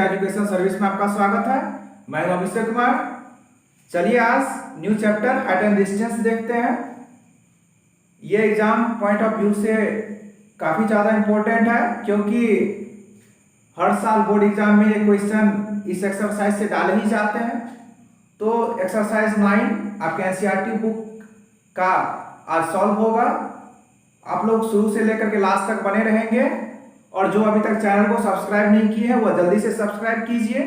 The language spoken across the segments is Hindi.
के एजुकेशन सर्विस में आपका स्वागत है। मैं हूं अभिषेक कुमार। चलिए आज new chapter height and distance देखते हैं। ये एग्जाम पॉइंट ऑफ व्यू से काफ़ी ज़्यादा इम्पोर्टेंट है, क्योंकि हर साल बोर्ड एग्जाम में ये क्वेश्चन इस एक्सरसाइज से डाले ही जाते हैं। तो एक्सरसाइज 9 आपके एनसीईआरटी बुक का आज सॉल्व होगा। आप लोग शुरू से लेकर के लास्ट तक बने रहेंगे, और जो अभी तक चैनल को सब्सक्राइब नहीं किए हैं वह जल्दी से सब्सक्राइब कीजिए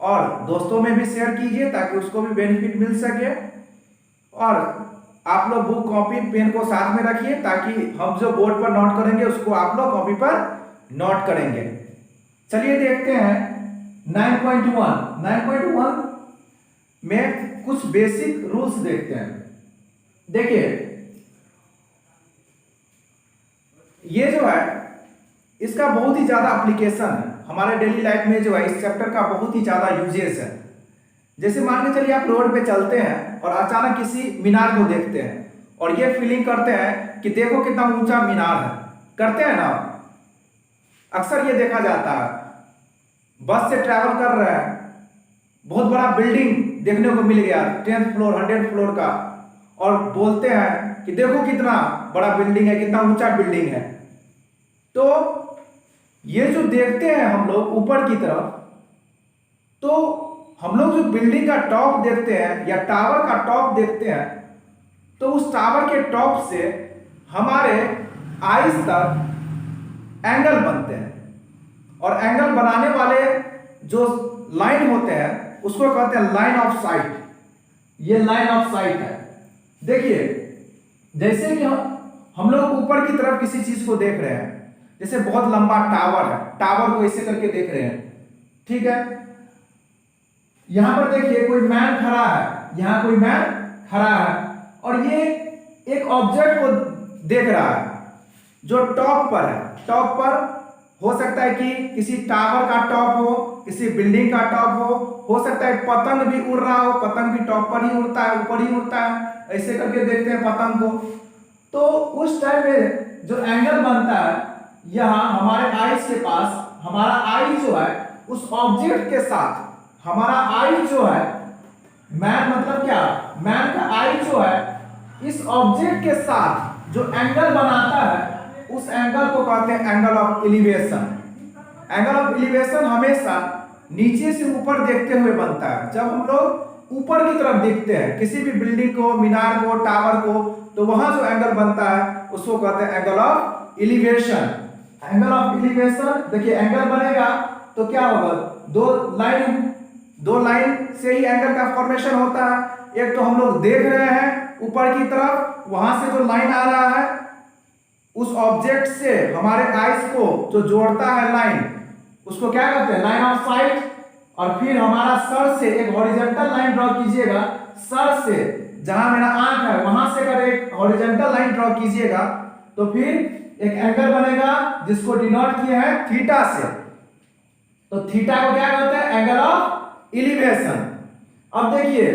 और दोस्तों में भी शेयर कीजिए ताकि उसको भी बेनिफिट मिल सके। और आप लोग बुक कॉपी पेन को साथ में रखिए ताकि हम जो बोर्ड पर नोट करेंगे उसको आप लोग कॉपी पर नोट करेंगे। चलिए देखते हैं 9.1 में कुछ बेसिक रूल्स देखते हैं। देखिए ये जो है इसका बहुत ही ज्यादा एप्लीकेशन है हमारे डेली लाइफ में, जो है इस चैप्टर का बहुत ही ज्यादा यूजेस है। जैसे मान के चलिए आप रोड पे चलते हैं और अचानक किसी मीनार को देखते हैं और ये फीलिंग करते हैं कि देखो कितना ऊंचा मीनार है, करते हैं ना। अक्सर ये देखा जाता है, बस से ट्रैवल कर रहे हैं, बहुत बड़ा बिल्डिंग देखने को मिल गया 10th फ्लोर 100th फ्लोर का, और बोलते हैं कि देखो कितना बड़ा बिल्डिंग है, कितना ऊंचा बिल्डिंग है। तो ये जो देखते हैं हम लोग ऊपर की तरफ, तो हम लोग जो बिल्डिंग का टॉप देखते हैं या टावर का टॉप देखते हैं, तो उस टावर के टॉप से हमारे आईज तक एंगल बनते हैं, और एंगल बनाने वाले जो लाइन होते हैं उसको कहते हैं लाइन ऑफ साइट। ये लाइन ऑफ साइट है। देखिए जैसे कि हम लोग ऊपर की तरफ किसी चीज को देख रहे हैं, जैसे बहुत लंबा टावर है, टावर को ऐसे करके देख रहे हैं, ठीक है। यहां पर देखिए कोई मैन खड़ा है, यहां कोई मैन खड़ा है, और ये एक ऑब्जेक्ट को देख रहा है जो टॉप पर है। टॉप पर हो सकता है कि किसी टावर का टॉप हो, किसी बिल्डिंग का टॉप हो सकता है पतंग भी उड़ रहा हो, पतंग भी टॉप पर ही उड़ता है, ऊपर ही उड़ता है, ऐसे करके देखते हैं पतंग को। तो उस टाइम में जो एंगल बनता है, यहाँ हमारे आईज के पास, हमारा आई जो है उस ऑब्जेक्ट के साथ, हमारा आई जो है मैन मतलब क्या, मैन का आई जो है इस ऑब्जेक्ट के साथ जो एंगल बनाता है उस एंगल को कहते हैं angle of elevation. Angle of elevation हमेशा नीचे से ऊपर देखते हुए बनता है। जब हम लोग ऊपर की तरफ देखते हैं किसी भी बिल्डिंग को, मीनार को, टावर को, तो वहां जो एंगल बनता है उसको कहते हैं angle of elevation. Angle of elevation, देखिए एंगल बनेगा तो क्या होगा, दो लाइन से ही एंगल का फॉर्मेशन होता है। एक तो हम लोग देख रहे हैं ऊपर की तरफ, वहां से जो लाइन आ रहा है उस ऑब्जेक्ट से हमारे आईज को जो जोड़ता है लाइन, उसको क्या कहते हैं, लाइन ऑफ साइट। और फिर हमारा सर से एक हॉरिजॉन्टल लाइन ड्रॉ कीजिएगा, सर से जहां मेरा आंख है वहां से अगर एक हॉरिजॉन्टल लाइन ड्रॉ कीजिएगा तो फिर एक एंगल बनेगा जिसको डिनोट किया है थीटा से। तो थीटा को क्या कहते हैं, एंगल ऑफ एलिवेशन। अब देखिए,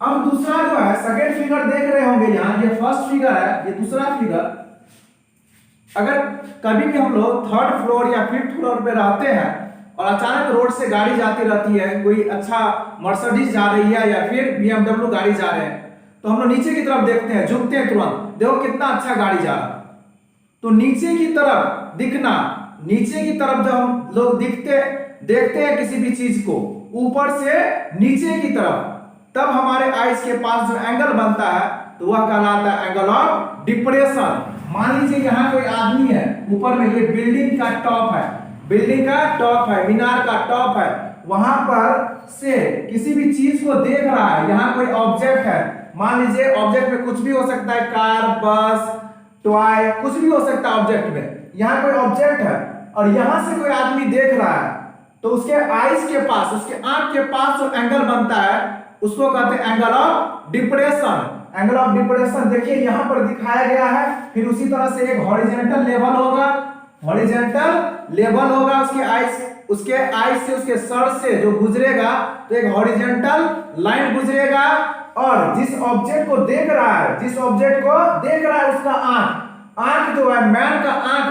अब दूसरा जो है सेकेंड फिगर देख रहे होंगे, यहां ये फर्स्ट फिगर है, ये दूसरा फिगर। अगर कभी भी हम लोग 3rd फ्लोर या 5th फ्लोर पे रहते हैं और अचानक रोड से गाड़ी जाती रहती है, कोई अच्छा मर्सिडीज जा रही है या फिर BMW गाड़ी जा रहे हैं, तो हम लोग नीचे की तरफ देखते हैं, झुकते हैं तुरंत, देखो कितना अच्छा गाड़ी जा रहा है। तो नीचे की तरफ दिखना, नीचे की तरफ जब हम लोग देखते हैं किसी भी चीज को ऊपर से नीचे की तरफ, तब हमारे आईज के पास जो एंगल बनता है तो वह कहलाता है एंगल ऑफ डिप्रेशन। मान लीजिए यहाँ कोई आदमी है ऊपर में, ये बिल्डिंग का टॉप है, बिल्डिंग का टॉप है, मीनार का टॉप है, वहां पर से किसी भी चीज को देख रहा है। यहाँ कोई ऑब्जेक्ट है, मान लीजिए ऑब्जेक्ट में कुछ भी हो सकता है, कार, बस, टॉय, कुछ भी हो सकता है ऑब्जेक्ट में। यहाँ कोई ऑब्जेक्ट है और यहां से कोई आदमी देख रहा है, तो उसके आईज के पास, उसके आंख के पास जो एंगल बनता है उसको कहते हैं angle of depression. Angle of depression देखिए यहां पर दिखाया गया है। फिर उसी तरह से एक हॉरिजॉन्टल लेवल होगा, हॉरिजॉन्टल लेवल होगा उसके आईज से, उसके सर से जो गुजरेगा तो एक हॉरिजॉन्टल लाइन गुजरेगा, और जिस ऑब्जेक्ट को देख रहा है, उसका आंख जो है, मैन का आंख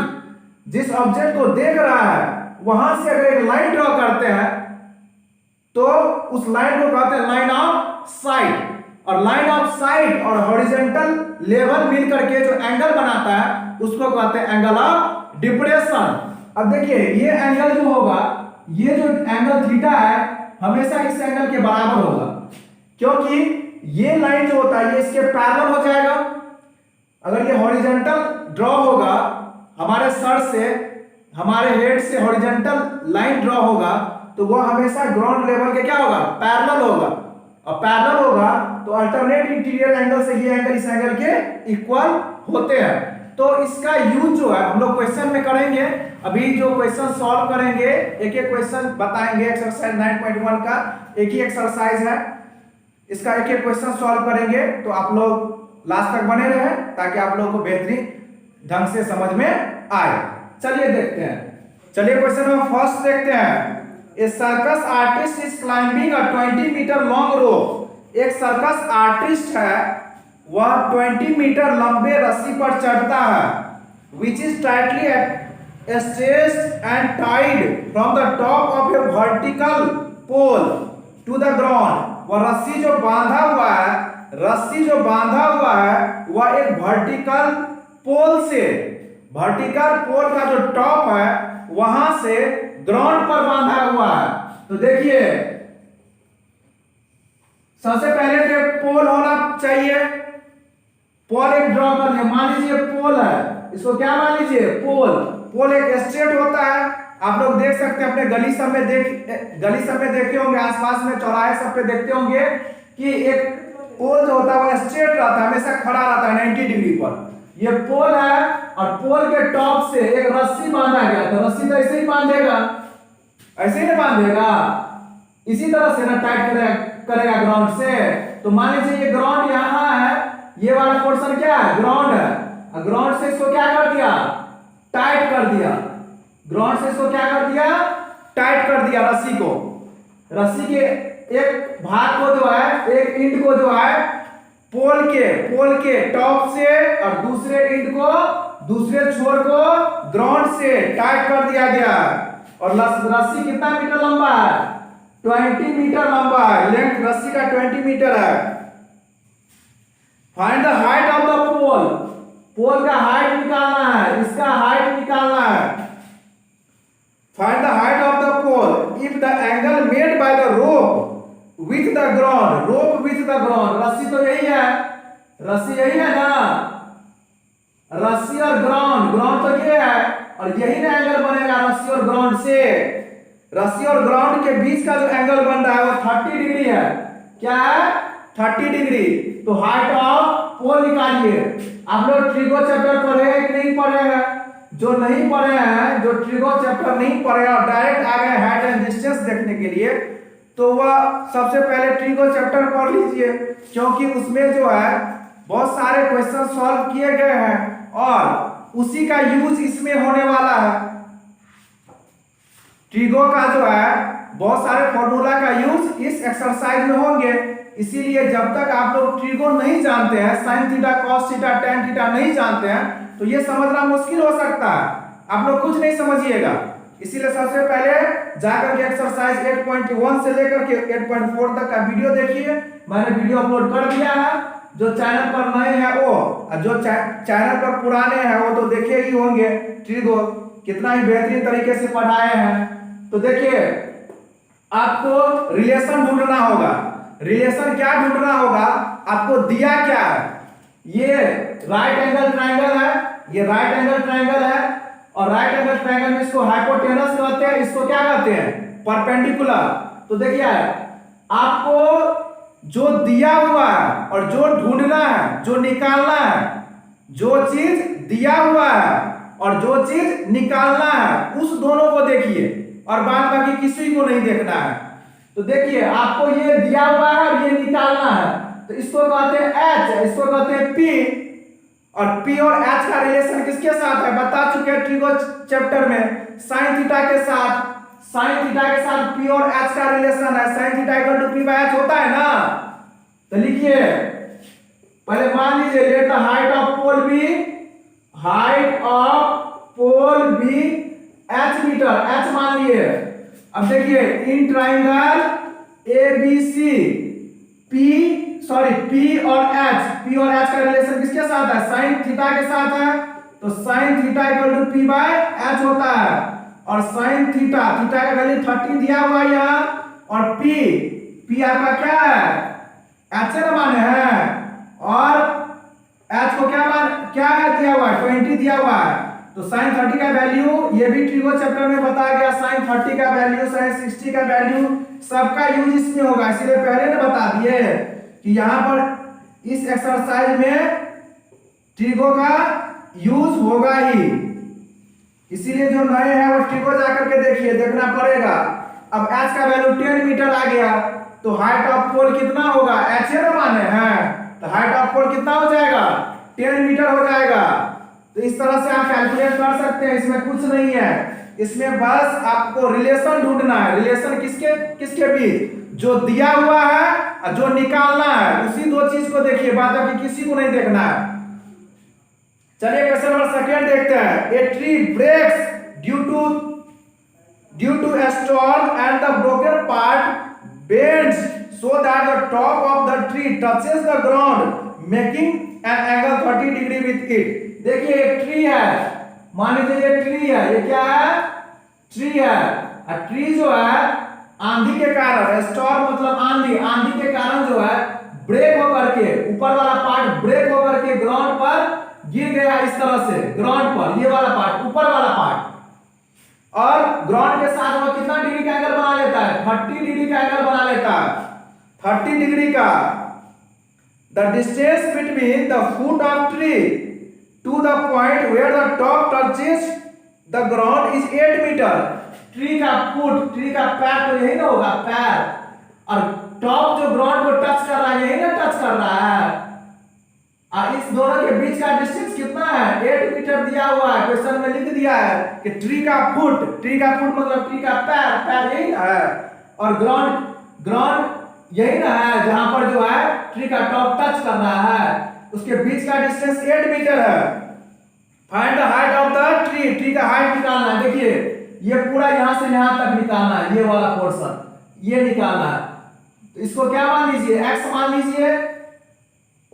जिस ऑब्जेक्ट को देख रहा है वहां से अगर एक लाइन ड्रॉ करते हैं तो उस लाइन को कहते हैं लाइन ऑफ साइट। और लाइन ऑफ साइट और हॉरिजॉन्टल लेवल मिलकर के जो एंगल बनाता है उसको कहते हैं एंगल ऑफ डिप्रेशन। अब देखिए ये एंगल जो होगा, ये जो एंगल थीटा है हमेशा इस एंगल के बराबर होगा, क्योंकि ये लाइन जो होता है ये इसके पैरेलल हो जाएगा। अगर ये हॉरिजॉन्टल ड्रॉ होगा, हमारे सर से हमारे हेड से हॉरिजॉन्टल लाइन ड्रॉ होगा तो वो हमेशा ग्राउंड लेवल के क्या होगा, पैरेलल होगा। और पैरेलल होगा तो अल्टरनेट इंटीरियर एंगल से ये एंगल इस एंगल के इक्वल होते हैं। तो इसका यूज जो है हम लोग क्वेश्चन में करेंगे। अभी जो क्वेश्चन सॉल्व करेंगे एक एक क्वेश्चन बताएंगे। एक्सरसाइज 9.1 का एक ही एक्सरसाइज है, इसका एक एक क्वेश्चन सॉल्व करेंगे। तो आप लोग लास्ट तक बने रहे ताकि आप लोगों को बेहतरीन ढंग से समझ में आए। चलिए देखते हैं। चलिए क्वेश्चन नंबर फर्स्ट देखते हैं। A circus artist is climbing a 20 metre long rope. एक सर्कस आर्टिस्ट है, वह 20 मीटर लंबे रस्सी पर चढ़ता है, which is tightly stretched and tied from the top of a vertical pole to the ground। वह रस्सी जो बांधा हुआ है, रस्सी जो बांधा हुआ है वह एक वर्टिकल पोल से, वर्टिकल पोल का जो टॉप है वहां से ग्राउंड पर बांधा हुआ है। तो देखिए सबसे पहले तो पोल होना चाहिए। पोल एक ड्रॉ कर लिया, मान लीजिए पोल है, इसको क्या मान लीजिए पोल। पोल एक स्ट्रेट होता है, आप लोग देख सकते हैं अपने गली सब में देखे होंगे, आसपास में चौराहे सब पे देखते होंगे कि एक पोल जो होता है वो स्ट्रेट रहता है, हमेशा खड़ा रहता है 90 डिग्री पर। ये पोल है और पोल के टॉप से एक रस्सी बांधा गया। तो रस्सी तो ऐसे ही बांधेगा, ऐसे ही बांधेगा, इसी तरह से ना टाइट करेगा ग्राउंड से। तो मान लीजिए ये ग्राउंड यहाँ है, ये वाला पोर्शन क्या है, ग्राउंड है। ग्राउंड से इसको क्या कर दिया, टाइट कर दिया। ग्राउंड से इसको क्या कर दिया, टाइट कर दिया रस्सी को। रस्सी के एक भाग को जो है, एक इंड को जो है पोल के टॉप से और दूसरे इंड को, दूसरे छोर को ग्राउंड से टाइट कर दिया गया। और रस्सी कितना मीटर लंबा है, 20 मीटर लंबा है। लेंथ रस्सी का 20 मीटर है। Find the height of the pole. Pole का हाइट निकालना है, इसका हाइट निकालना है। Find the height of the pole if the angle made by the rope with the ground. Rope with the ground, रस्सी तो यही है, रस्सी यही है ना, रस्सी और ग्राउंड, ग्राउंड तो ये है और यही ना एंगल बनेगा रस्सी और ग्राउंड से। रस्सी और ग्राउंड के बीच का जो एंगल बन रहा है वो 30 डिग्री है। क्या है, 30 डिग्री। तो हाइट ऑफ पोल निकालिए। आप लोग ट्रिगो चैप्टर पढ़े हैं कि नहीं पढ़े हैं? जो नहीं पढ़े हैं, जो ट्रिगो चैप्टर नहीं पढ़े और डायरेक्ट आ गए हाइट एंड डिस्टेंस देखने के लिए, तो वह सबसे पहले ट्रिगो चैप्टर पढ़ लीजिए, क्योंकि उसमें जो है बहुत सारे क्वेश्चन सॉल्व किए गए हैं और उसी का यूज इसमें होने वाला है। ट्रिगो का जो है बहुत सारे फॉर्मूला का यूज इस एक्सरसाइज में होंगे। इसीलिए जब तक आप लोग ट्रिगो नहीं जानते हैं, sine theta, cos theta, tan theta नहीं जानते हैं, तो ये समझना मुश्किल हो सकता है, आप लोग कुछ नहीं समझिएगा। इसीलिए सबसे पहले जाकर के एक्सरसाइज 8.1 से लेकर के 8.4 तक का वीडियो देखिए। मैंने वीडियो अपलोड कर दिया है। जो चैनल पर नए हैं वो, और जो चैनल पर पुराने हैं वो तो देखे ही होंगे ट्रिगो कितना ही बेहतरीन तरीके से पढ़ाए हैं। तो देखिए आपको रिलेशन ढूंढना होगा। रिलेशन क्या ढूंढना होगा, आपको दिया क्या है, ये राइट एंगल ट्रायंगल है, ये राइट एंगल ट्रायंगल है और राइट एंगल ट्रायंगल में इसको हाइपोटेनस कहते हैं, इसको क्या कहते हैं, परपेंडिकुलर। तो देखिए आपको जो दिया हुआ है और जो ढूंढना है, जो निकालना है, जो चीज दिया हुआ है और जो चीज निकालना है, उस दोनों को देखिए और बाद बाकी किसी को नहीं देखना है। तो देखिए आपको ये दिया हुआ है और ये निकालना है, तो इसको कहते हैं H, इसको कहते हैं P। और P और H का रिलेशन किसके साथ है, बता चुके हैं ट्रिगो चैप्टर में, साइन थीटा के साथ। साइन थीटा के साथ P और H का रिलेशन है, sine theta equal to P by H होता है ना। तो लिखिए पहले मान लीजिए let the height of pole be, height of pole be H metre, H मान लिए। अब देखिए in triangle A B C P और एच का रिलेशन किसके साथ है? साइन थीटा के साथ है। तो sine theta equal to P by H होता है। और साइन थीटा का वैल्यू 30 दिया हुआ है यहाँ। और पी आपका क्या है? एच से माने हैं। और एच को क्या है दिया हुआ है? 20 दिया हुआ है। तो साइन 30 का वैल्यू, ये भी ट्रिगो चैप्टर में बताया गया, साइन 30 का वैल्यू, साइन 60 का वैल्यू, सबका यूज इसमें होगा। इसलिए पहले ने बता दिए कि यहां पर इस एक्सरसाइज में ट्रिगो का यूज होगा ही। इसीलिए जो नए हैं वो ट्रिगो जाकर के देखिए, देखना पड़ेगा। अब एच का वैल्यू 10 मीटर आ गया, तो हाइट ऑफ पोल कितना होगा? एच है ना माने हैं, तो हाइट ऑफ पोल कितना हो जाएगा? 10 मीटर हो जाएगा। तो इस तरह से आप कैलकुलेट कर सकते हैं, इसमें कुछ नहीं है। इसमें बस आपको रिलेशन ढूंढना है। रिलेशन किसके बीच? जो दिया हुआ है और जो निकालना है, उसी दो चीज को देखिए, बाकी किसी को नहीं देखना है। चलिए क्वेश्चन नंबर सेकंड देखते हैं। A tree breaks due to a storm and the broken part bends so that the top of the tree touches the ground making an angle 30 degree with it। देखिए एक ट्री है, मान लीजिए ये ट्री है, ये क्या है? ट्री है। और ट्री जो है आंधी के कारण, स्टॉर्म मतलब आंधी के कारण जो है ब्रेक होकर के, ऊपर वाला पार्ट ब्रेक होकर के ग्राउंड पर गिर गया। इस तरह से ग्राउंड पर ये वाला पार्ट, ऊपर वाला पार्ट, और ग्राउंड के साथ वो कितना डिग्री का एंगल बना लेता है? 30 डिग्री का एंगल बना लेता है, 30 डिग्री का। The distance between the foot of tree to the point where the top touches the ground is 8 metre. Tree का फुट, ट्री का पैर तो यही ना होगा, पैर, और टॉप जो ग्राउंड को टच कर रहा है, यही ना टच कर रहा है। और इस दोनों के बीच का डिस्टेंस कितना है? 8 मीटर दिया हुआ है। क्वेश्चन में लिख दिया है कि ट्री का फुट मतलब ट्री का पैर यही ना है, और ग्राउंड यही ना है जहां पर जो है ट्री का टॉप टच कर रहा है, उसके बीच का डिस्टेंस 8 मीटर है। Find the height of the tree का हाइट निकालना है। देखिए ये पूरा यहां से यहां तक निकालना है, ये वाला पोर्शन ये निकालना है। तो इसको क्या मान लीजिए? x मान लीजिए,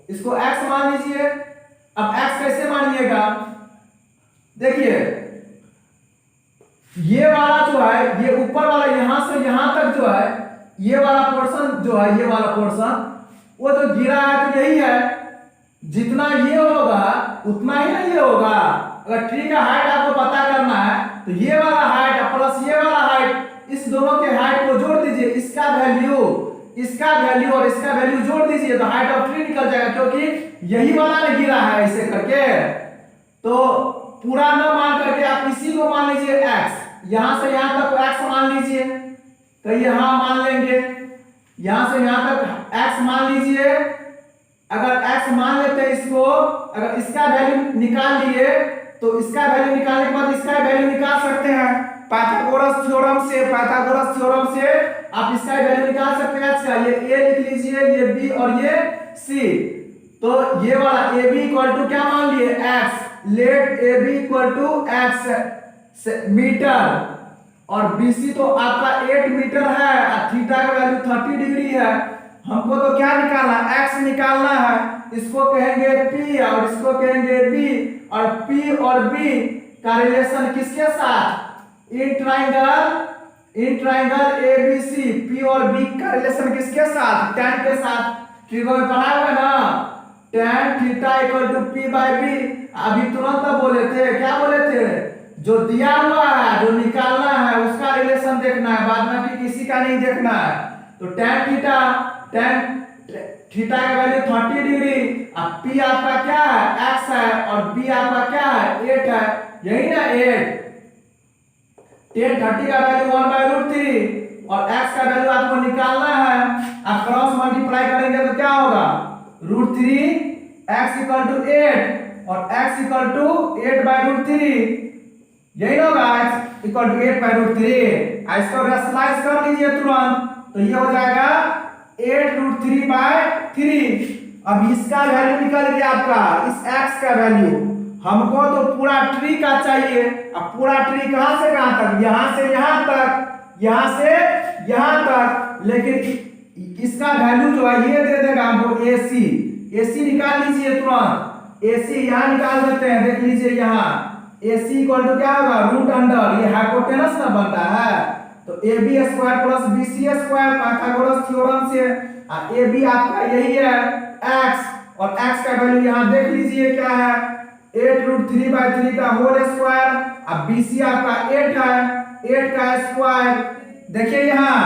इसको x मान लीजिए। अब x कैसे मानिएगा? देखिए ये वाला जो है, ये ऊपर वाला यहां से यहां तक जो है, ये वाला पोर्शन जो है, ये वाला पोर्शन वो जो गिरा है तो यही है। जितना ये होगा उतना ही ना ये होगा। अगर ट्री का हाइट आपको पता करना है तो ये वाला हाइट प्लस ये वाला हाइट, इस दोनों के हाइट को जोड़ दीजिए। इसका वैल्यू और इसका वैल्यू जोड़ दीजिए तो हाइट ऑफ ट्री निकल जाएगा, क्योंकि यही वाला ने गिरा है ऐसे करके। तो पूरा न मान करके आप इसी को मान लीजिए x, यहां से यहां तक x मान लीजिए। तो यहां मान लेंगे, यहां से यहां तक x मान लीजिए। अगर x मान लेते हैं इसको, अगर इसका वैल्यू निकाल लिए तो इसका वैल्यू निकालने के बाद इसका वैल्यू निकाल सकते हैं पाइथागोरस थ्योरम से। आप इसका वैल्यू निकाल सकते हैं। अच्छा ये a लिख लीजिए, ये b और ये c। तो ये वाला ab इक्वल टू क्या मान लिए? x। Let ab equal to x metre, और bc तो आपका 8 मीटर है, और थीटा का वैल्यू 30 डिग्री है। हमको तो क्या निकालना है? x निकालना है। इसको कहेंगे p और इसको कहेंगे b, और p और b का रिलेशन किसके साथ? इन ट्राइंगल ABC, P और B का रिलेशन किसके साथ? tan के साथ। ट्रिगो में पढ़ा हुआ है ना, tan theta equal to P by B। अभी तुरंत बोले थे, क्या बोले थे? जो दिया हुआ है, जो निकालना है उसका रिलेशन देखना है, बाद में किसी का नहीं देखना है। तो tan थीटा का वैल्यू 30 डिग्री, अब P आपका क्या है? x है, और B आपका क्या है? 8 है, यही ना 8। tan 30 का वैल्यू 1/√3 और x का वैल्यू आपको निकालना है। आप क्रॉस मल्टीप्लाई करेंगे तो क्या होगा? √3 x इक्वल टू 8 और x इक्वल टू 8/√3, यही होगा x इक्वल टू 8/√3। इसको रेशनलाइज कर लीजिए तुरंत, तो ये हो जाएगा 8√3/3। अब इसका वैल्यू निकल गया आपका, इस x का वैल्यू, हमको तो पूरा ट्री का चाहिए। अब पूरा ट्री कहां से कहां तक, यहां से यहां तक, यहां से यहां तक, लेकिन इसका वैल्यू जो है ये दे देगा हमको AC। AC निकाल लीजिए तुरंत, AC यहां निकाल देते हैं, देख लीजिए यहां AC इक्वल टू क्या होगा, रूट अंडर, ये हाइपोटेनस ना बनता है, तो AB square plus BC square Pythagoras theorem से। AB आपका यही है x, और x का वैल्यू यहां देख लीजिए क्या है, 8√3/3 का होल स्क्वायर। अब BC आपका 8 है, 8 का स्क्वायर, देखिए यहां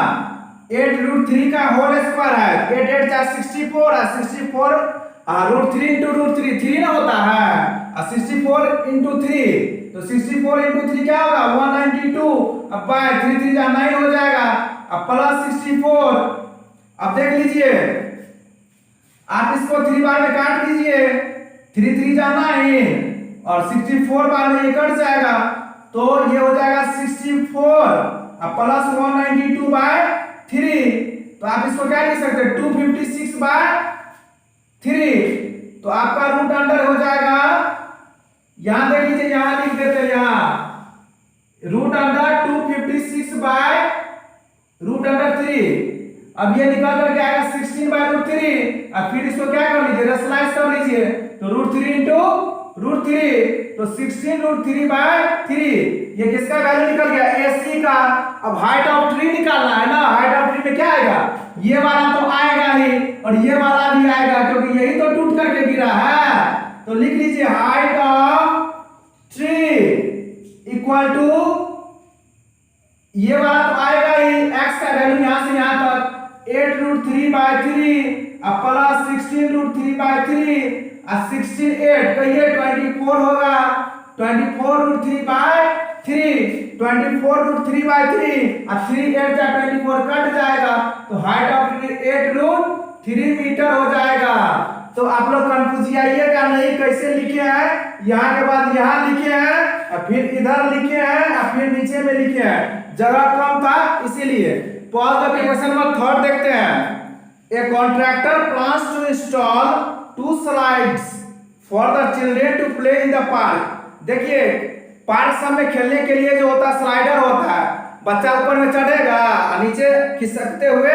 8√3 का होल स्क्वायर है, 8 8 जा 64 है, 64 √3 into √3 3 ना होता है, 64 into 3, तो 64 into 3 क्या होगा 192, अब बाय 3 3 जा 9 हो जाएगा, अब प्लस 64। अब देख लीजिए आप इसको 3 बार में काट लीजिए, 3 3 जा 9 और 64 बार में ये कट जाएगा, तो ये हो जाएगा 64 अब प्लस 192/3, तो आप इसको क्या लिख सकते हैं 256/3, तो आपका रूट अंडर हो जाएगा, यहां देख लीजिए यहां लिख देते हैं, यहां रूट अंडर 256/√3। अब ये निकल कर क्या आएगा 16/√3। अब फिर इसको क्या कर लीजिए, रेशनलाइज कर लीजिए, तो √3 into √3, तो 16√3/3, ये किसका वैल्यू निकल गया AC का। अब हाइट ऑफ ट्री निकालना है ना, हाइट ऑफ ट्री में क्या आएगा, ये वाला तो आएगा ही और ये वाला भी आएगा, क्योंकि यही तो टूट करके गिरा है, तो लिख लीजिए height of tree equal to, ये वाला तो आएगा ही, x का वैल्यू यहां से यहां तक 8√3/3 अब प्लस 16√3/3 और 16 8 कहिए 24 होगा, 24√3/3, 24√3/3 और 3 8 जा 24 कट जाएगा, तो हाइट ऑफ ट्री 8√3 मीटर हो जाएगा। तो आप लोग कंफ्यूज आइएगा नहीं, कैसे लिखे हैं, यहाँ के बाद यहाँ लिखे हैं और फिर इधर लिखे हैं और फिर नीचे में लिखे हैं, जगह कम था इसीलिए। पॉज द क्वेश्चन नंबर 3 देखते हैं। A contractor plans to install 2 slides for the children to play in the park. देखिए पार्क सब में खेलने के लिए जो होता है स्लाइडर होता है, बच्चा ऊपर में चढ़ेगा और नीचे खिसकते हुए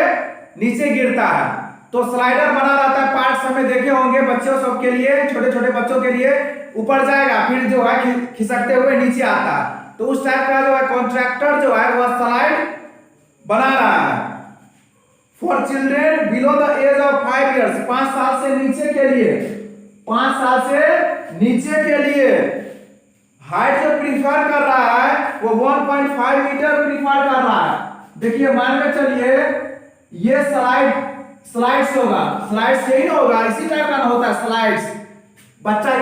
नीचे गिरता है, तो स्लाइडर बना रहता है पार्क सब में, देखे होंगे बच्चों सब के लिए, छोटे छोटे बच्चों के लिए ऊपर जाएगा फिर जो है खिसकते हुए नीचे आता है, तो उस टाइप का जो है कॉन्ट्रैक्टर जो है वह स्लाइड बना रहा है for children below the age of 5 years, 5 साल से नीचे के लिए, 5 साल से नीचे के लिए हाइट जो प्रीफर कर रहा है वो 1.5 मीटर प्रीफर कर रहा है। देखिए मान के चलिए ये स्लाइड्स होगा, स्लाइड्स यही होगा, इसी टाइप का होता है स्लाइड्स, बच्चा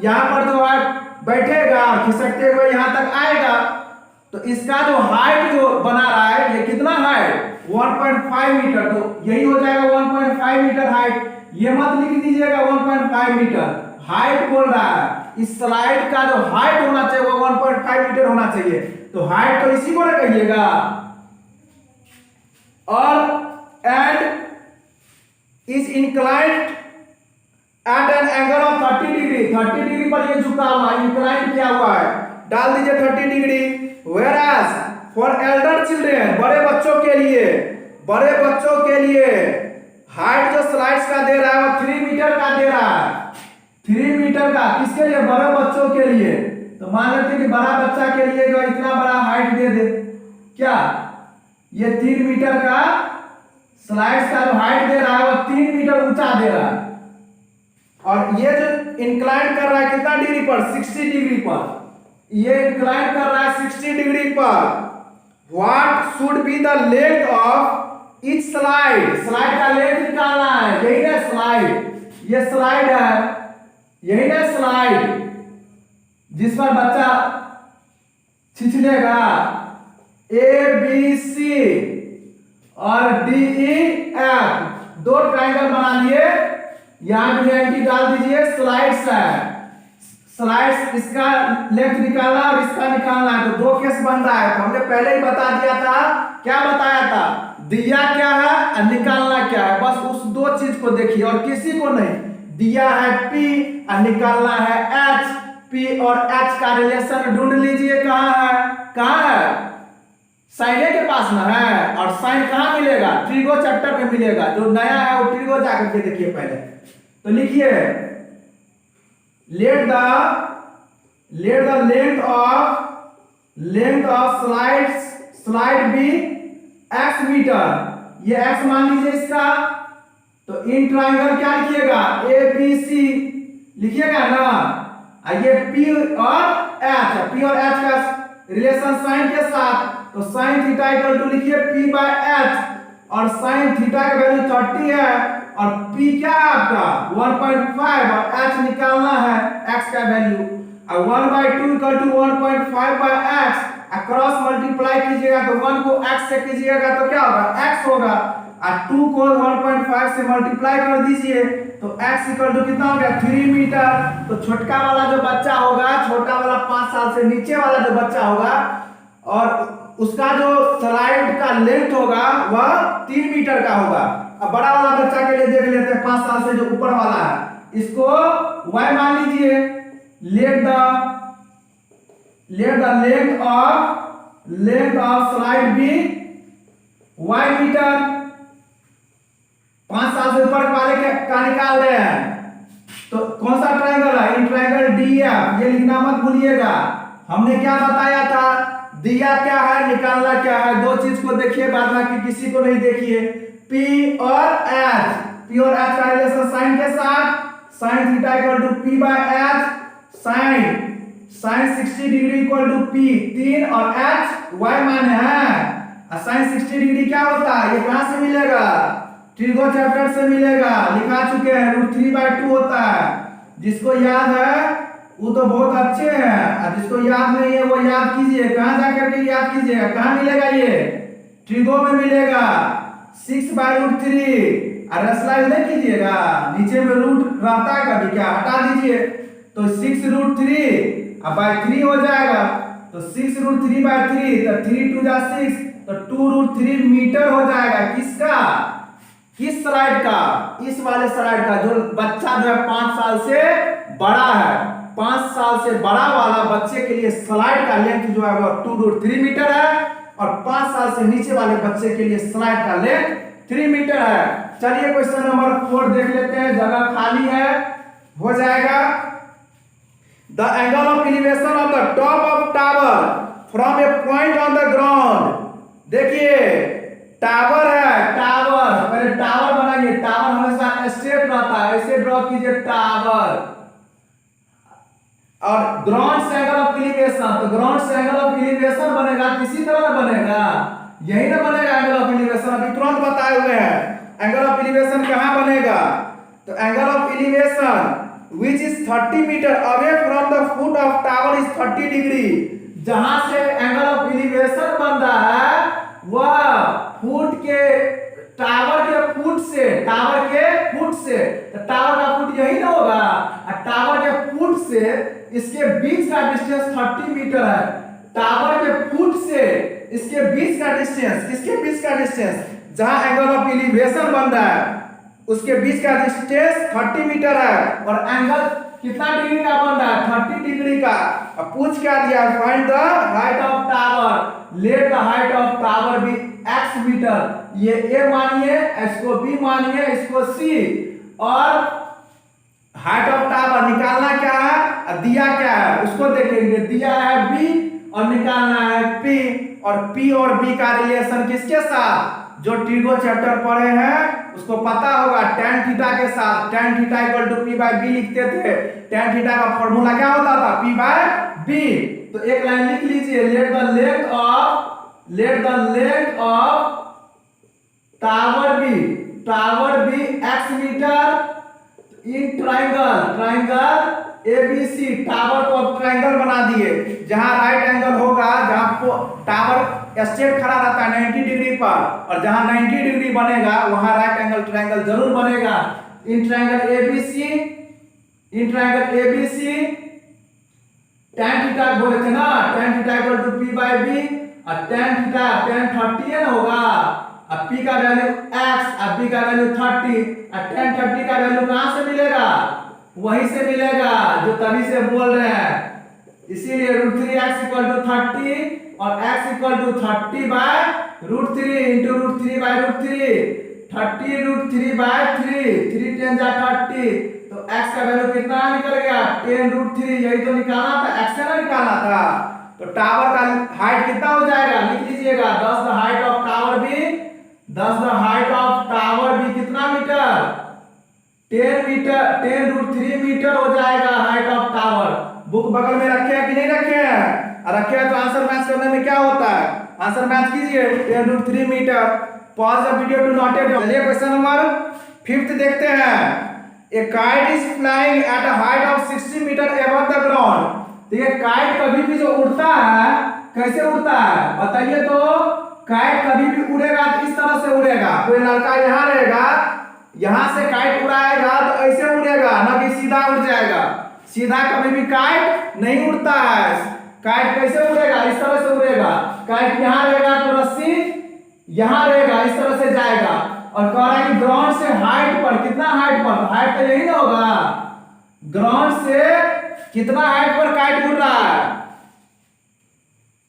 यहाँ पर जो है बैठेगा खिसकते हुए यहाँ तक आएगा, तो इसका जो हाइट जो बना रहा है ये कितना हाइट 1.5 मीटर, तो यही हो जाएगा 1.5 मीटर हाइट, ये मत लिख दीजिएगा 1.5 मीटर, हाइट बोल रहा है, इस स्लाइड का जो हाइट होना चाहिए वो 1.5 मीटर होना चाहिए, तो हाइट तो इसी को ना कहिएगा। और and is inclined at an angle of 30 degree, 30 degree पर ये झुका हुआ है, इंक्लाइन किया हुआ है, डाल दीजिए 30 degree. Whereas for elder children, बड़े बच्चों के लिए हाइट जो स्लाइड्स का दे रहा है वो 3 मीटर का दे रहा है, 3 मीटर का, किसके लिए, बड़े बच्चों के लिए। तो मान लेते हैं कि बड़ा बच्चा के लिए जो इतना बड़ा हाइट दे दे, क्या ये 3 मीटर का स्लाइड्स का जो हाइट दे रहा है वो 3 मीटर ऊंचा दे रहा है, और ये जो इंक्लाइन कर रहा है कितना डिग्री पर, 60 डिग्री पर, ये इंक्लाइन कर रहा है 60 डिग्री पर। What should be the length of each slide, slide का लेंथ निकालना है, यही ना स्लाइड, ये स्लाइड है, यही ना स्लाइड जिस पर बच्चा छिछलेगा, ABC और DEF, 2 ट्रायंगल बना लिए, यहां भी एंटी डाल दीजिए, स्लाइड्स है, स्लाइड्स इसका लेंथ निकालना और इसका निकालना है, तो 2 केस बन रहा है, तो हमने पहले ही बता दिया था, क्या बताया था, दिया क्या है और निकालना क्या है, बस उस 2 चीज को देखिए और किसी को नहीं, दिया है P और निकालना है H, P और H का रिलेशन ढूंढ लीजिए। कहाँ है, कहाँ है, साइन ए के पास ना है। और साइन कहाँ मिलेगा, ट्रिगो चैप्टर में मिलेगा। जो नया है वो ट्रिगो जाकर के देखिए पहले। तो लिखिए let the length of slide be x metre. ये x मान लीजिए इसका। तो इन ट्राइंगल क्या लिखिएगा, ए बी सी लिखिएगा ना। ये P और H का रिलेशन साइन के साथ। तो साइन थीटा इक्वल टू लिखिए P बाय H। और साइन थीटा का वैल्यू 30 है और P क्या है आपका 1.5 और H निकालना है x का वैल्यू। और 1/2 equal to 1.5 by x। Cross multiply कीजिएगा तो 1 को x से कीजिएगा तो क्या होगा, x होगा। और 2 को 1.5 से मल्टीप्लाई कर दीजिए तो x इक्वल टू कितना हो गया, 3 मीटर। तो छोटका वाला जो बच्चा होगा, छोटा वाला 5 साल से नीचे वाला जो बच्चा होगा, और उसका जो स्लाइड का लेंथ होगा वह 3 मीटर का होगा। अब बड़ा वाला बच्चा के लिए देख लेते हैं, 5 साल से जो ऊपर वाला है, इसको y मान लीजिए। Let the length of slide be y metre. 5 साल से ऊपर वाले का निकाल रहे हैं। तो कौन सा ट्रायंगल है, इन ट्रायंगल DF। ये लिखना मत भूलिएगा। हमने क्या बताया था, दिया क्या है, निकालना क्या है। दो चीज को देखिए, बाद में किसी को नहीं देखिए। P और H का रिलेशन साइन के साथ। Sine theta equal to P by H। साइन 60 डिग्री इक्वल टू P 3 और H y माने हैं। साइन 60 डिग्री क्या होता है, ये कहां से मिलेगा, ट्रिगो चैप्टर से मिलेगा, लिखा चुके हैं। √3/2 होता है। जिसको याद है वो तो बहुत अच्छे हैं, और जिसको याद नहीं है वो याद कीजिए। कहां जाकर के याद कीजिएगा, कहां मिलेगा, ये ट्रिगो में मिलेगा। 6/√3। और रसलाइज नहीं कीजिएगा, नीचे में रूट रहता है कभी, क्या हटा दीजिए। तो 6√3 अब बाय 3 हो जाएगा। तो 6√3/3 तो 3 2 जा 6 तो 2√3 मीटर हो जाएगा। किसका, किस स्लाइड का, इस वाले स्लाइड का। जो बच्चा जो है 5 साल से बड़ा है, 5 साल से बड़ा वाला बच्चे के लिए स्लाइड का लेंथ जो है वो 2√3 मीटर है। और 5 साल से नीचे वाले बच्चे के लिए स्लाइड का लेंथ 3 मीटर है। चलिए क्वेश्चन नंबर 4 देख लेते हैं, जगह खाली है, हो जाएगा। The angle of elevation of the top of tower from a point on the ground. देखिए टावर है, टावर, पहले टावर बनाइए। टावर हमेशा स्ट्रेट रहता है, ऐसे ड्रॉ कीजिए टावर। और ग्राउंड से एंगल ऑफ एलिवेशन, तो ग्राउंड से एंगल ऑफ एलिवेशन बनेगा किसी तरह बनेगा, यही ना बनेगा एंगल ऑफ एलिवेशन। अभी तुरंत बताए हुए हैं एंगल ऑफ एलिवेशन कहां बनेगा। तो angle of elevation which is 30 metre away from the foot of tower is 30 degree. जहां से एंगल ऑफ एलिवेशन बन रहा है वह फुट के, टावर के फुट से, टावर के फुट से, तो टावर का फुट यही ना होगा। और टावर के फुट से इसके बीच का डिस्टेंस 30 मीटर है। टावर के फुट से इसके बीच का डिस्टेंस, किसके बीच का डिस्टेंस, जहां एंगल ऑफ एलिवेशन बन रहा है उसके बीच का डिस्टेंस 30 मीटर है। और एंगल कितना डिग्री का बन रहा है, 30 डिग्री का। अब पूछ क्या दिया, find the height of tower. Let the height of tower be x metre. ये a मानिए, इसको b मानिए, इसको c। और हाइट ऑफ टावर निकालना क्या है, दिया क्या है उसको देखेंगे। दिया है b और निकालना है p। और p और b का रिलेशन किसके साथ, जो ट्रिगो चैप्टर पढ़े हैं उसको पता होगा, tan थीटा के साथ। tan theta equal to p by b लिखते थे। tan थीटा का फॉर्मूला क्या होता था, p बाय b। तो एक लाइन लिख लीजिए, let the length of tower be x metre in triangle ABC। Tower को अब ट्राइंगल बना दिए, जहां राइट एंगल होगा, जहां टावर स्ट्रेट खड़ा रहता है 90 डिग्री पर, और जहां 90 डिग्री बनेगा वहां राइट एंगल ट्राइंगल जरूर बनेगा। In triangle ABC tan theta बोले थे ना, tan theta equal to p by b। और tan थीटा tan 30 है ना होगा, अब p का वैल्यू x, अब b का वैल्यू 30। और tan 30 का वैल्यू कहां से मिलेगा, वहीं से मिलेगा जो तभी से बोल रहे हैं। इसीलिए √3x = 30 और x = 30/√3 इंटू √3/√3 30√3/3 3 10 जा 30। तो x का वैल्यू कितना निकल गया 10√3। यही तो निकालना था, x से ना निकालना था। तो टावर का हाइट कितना हो जाएगा लिख लीजिएगा 10 द हाइट ऑफ टावर भी 10 द हाइट ऑफ टावर भी कितना मीटर 10 मीटर 10√3 मीटर हो जाएगा हाइट ऑफ टावर। बुक बगल में रखे हैं कि नहीं रखे हैं? रखे हैं तो आंसर मैच करने में क्या होता है, आंसर मैच कीजिए 10√3 metre. Pause the video to note it. चलिए क्वेश्चन नंबर 5 देखते हैं। A kite is flying at a height of 60 metre above the ground. तो ये काइट कभी भी जो उड़ता है कैसे उड़ता है बताइए तो। काइट कभी भी उड़ेगा तो इस तरह से उड़ेगा। कोई लड़का यहाँ रहेगा, यहां से काइट उड़ाएगा तो ऐसे उड़ेगा ना कि सीधा उड़ जाएगा। सीधा कभी भी काइट नहीं उड़ता है। काइट कैसे उड़ेगा इस तरह से उड़ेगा। काइट यहाँ रहेगा तो रस्सी यहाँ रहेगा इस तरह से जाएगा। और कह रहा है कि ग्राउंड से हाइट पर कितना हाइट पर, हाइट तो यही ना होगा। ग्राउंड से कितना हाइट पर काइट उड़ रहा है।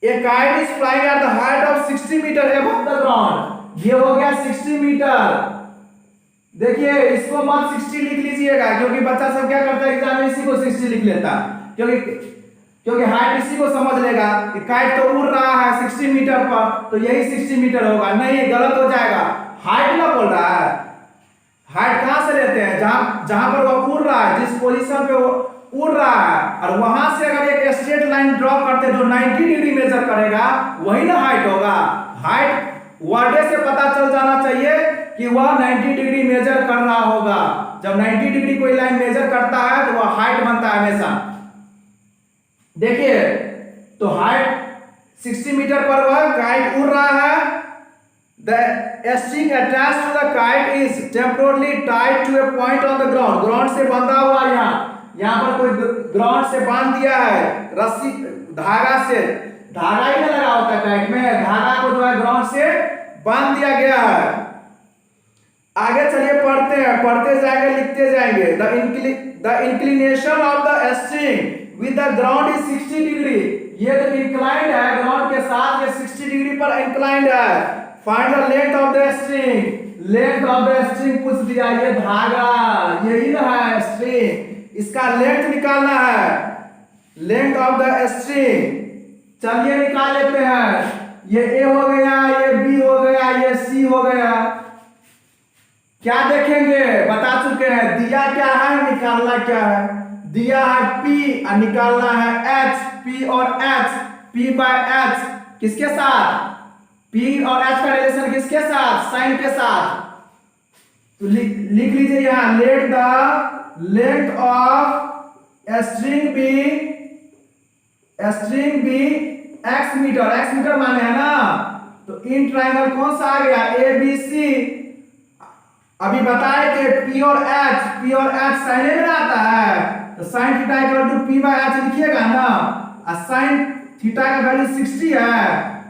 A kite is flying at the height of 60 metre above the ground. ये हो गया 60 मीटर। देखिए इसको मत 60 लिख लीजिएगा क्योंकि बच्चा सब क्या करता है एग्जाम में इसी को 60 लिख लेता है। क्योंकि हाइट इसी को समझ लेगा कि काइट तो उड़ रहा है 60 मीटर पर तो यही 60 मीटर होगा। नहीं, गलत हो जाएगा। हाइट ना बोल रहा है। हाइट कहां से लेते हैं जहां पर वो उड़ रहा है, जिस पोजीशन पे वो उड़ रहा है। और वहां से अगर एक स्ट्रेट लाइन ड्रॉ करते जो 90 डिग्री मेजर करेगा वही ना हाइट होगा। हाइट वर्ड से पता चल जाना चाहिए कि वह 90 डिग्री मेजर कर रहा होगा। जब 90 डिग्री कोई लाइन मेजर करता है तो वह हाइट बनता है हमेशा। देखिए तो हाइट 60 मीटर पर वह काइट उड़ रहा है। The string attached to the kite is temporarily tied to a point on the ground. Ground से बंधा हुआ यहाँ पर कोई ग्राउंड से बांध दिया है रस्सी धागा से। धागा ही ना लगा होता है काइट में, धागा को जो है ग्राउंड से बांध दिया गया है। आगे चलिए पढ़ते हैं, पढ़ते जाएंगे लिखते जाएंगे। The inclination of the string with the ground is 60 degree. ये तो इंक्लाइंड है, ग्राउंड के साथ ये 60 डिग्री पर इंक्लाइंड है। Find the length of the string. Length of the string पूछ दिया, ये धागा यही ना है स्ट्रिंग, इसका लेंथ निकालना है। लेंथ ऑफ द स्ट्रिंग चलिए निकाल लेते हैं। ये ए हो गया, ये बी हो गया, ये सी हो गया। क्या देखेंगे बता चुके हैं। दिया क्या है निकालना क्या है। दिया है P और निकालना है H। P और H, P/H किसके साथ, P और H का रिलेशन किसके साथ, साइन के साथ। तो लिख लीजिए यहां let the length of string be x metre. x metre माने है ना। तो इन ट्राइंगल कौन सा आ गया ABC। अभी बताए कि P और H साइन में आता है तो sin theta equal to P/H लिखिएगा ना। और sin थीटा का वैल्यू 60 है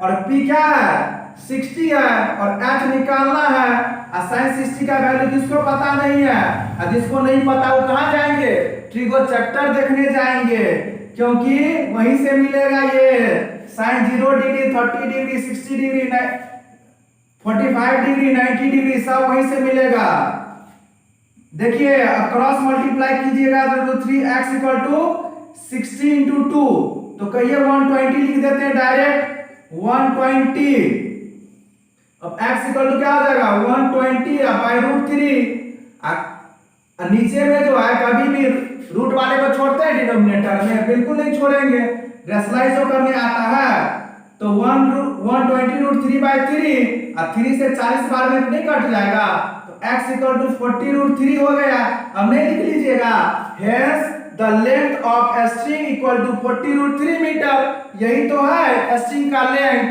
और P क्या है 60 है और H निकालना है। और sin 60 का वैल्यू किसको पता नहीं है, और जिसको नहीं पता वो कहां जाएंगे ट्रिगो चैप्टर देखने जाएंगे, क्योंकि वहीं से मिलेगा ये sin 0 degree 30 degree 60 degree 45 degree 90 degree सब वहीं से मिलेगा। देखिए अब क्रॉस मल्टीप्लाई कीजिएगा तो 3x = 60 × 2 तो कहिए 120 लिख देते हैं डायरेक्ट 120। अब x = क्या हो जाएगा 120/√3। नीचे में जो है कभी भी रूट वाले को छोड़ते हैं डिनोमिनेटर में, बिल्कुल नहीं छोड़ेंगे। रेशनलाइज जो करने आता है तो 120√3/3 और 3 से 40 बार में नहीं कट जाएगा तो x = 40√3 हो गया। अब नहीं लिख लीजिएगा hence the length of string equal to 40√3 metre. यही तो है स्ट्रिंग का लेंथ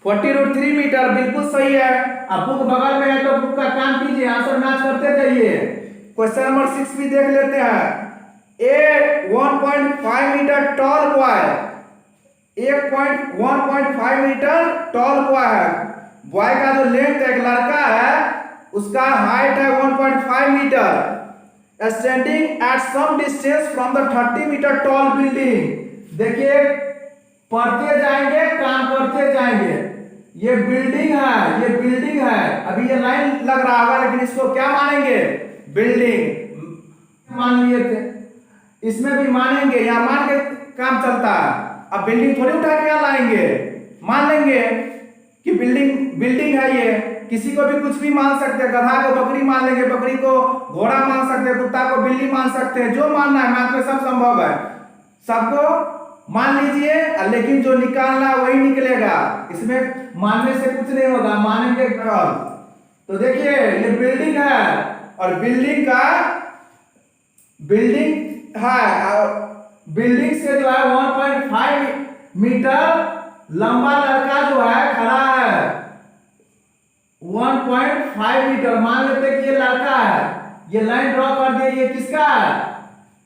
40√3 मीटर, बिल्कुल सही है। अब बुक बगल में है तो बुक का काम कीजिए, आंसर मैच करते जाइए। क्वेश्चन नंबर 6 भी देख लेते हैं। A 1.5 metre tall boy 1.5 metre tall boy है। बॉय का जो लेंथ एक लड़का है उसका हाइट है 1.5 metre. Standing at some distance from the 30 metre tall building. देखिए पढ़ते जाएंगे काम करते जाएंगे। ये बिल्डिंग है, ये बिल्डिंग है। अभी ये लाइन लग रहा होगा लेकिन इसको क्या मानेंगे? बिल्डिंग मान लिए थे, इसमें भी मानेंगे, यहाँ मान के काम चलता है। अब बिल्डिंग थोड़ी उठा के यहाँ लाएंगे, मान लेंगे कि बिल्डिंग है ये। किसी को भी कुछ भी मान सकते हैं, गधा को बकरी मान लेंगे, बकरी को घोड़ा मान सकते हैं, कुत्ता को बिल्ली मान सकते हैं, जो मानना है मैथ में सब संभव है, सबको मान लीजिए। लेकिन जो निकालना वही निकलेगा, इसमें मानने से कुछ नहीं होगा, मानेंगे कल। तो देखिए ये बिल्डिंग है और बिल्डिंग है, बिल्डिंग से जो है 1.5 मीटर लंबा लड़का जो है खड़ा है। 1.5 मीटर मान लेते कि ये लड़का है, ये लाइन ड्रॉ कर दिए, ये किसका है?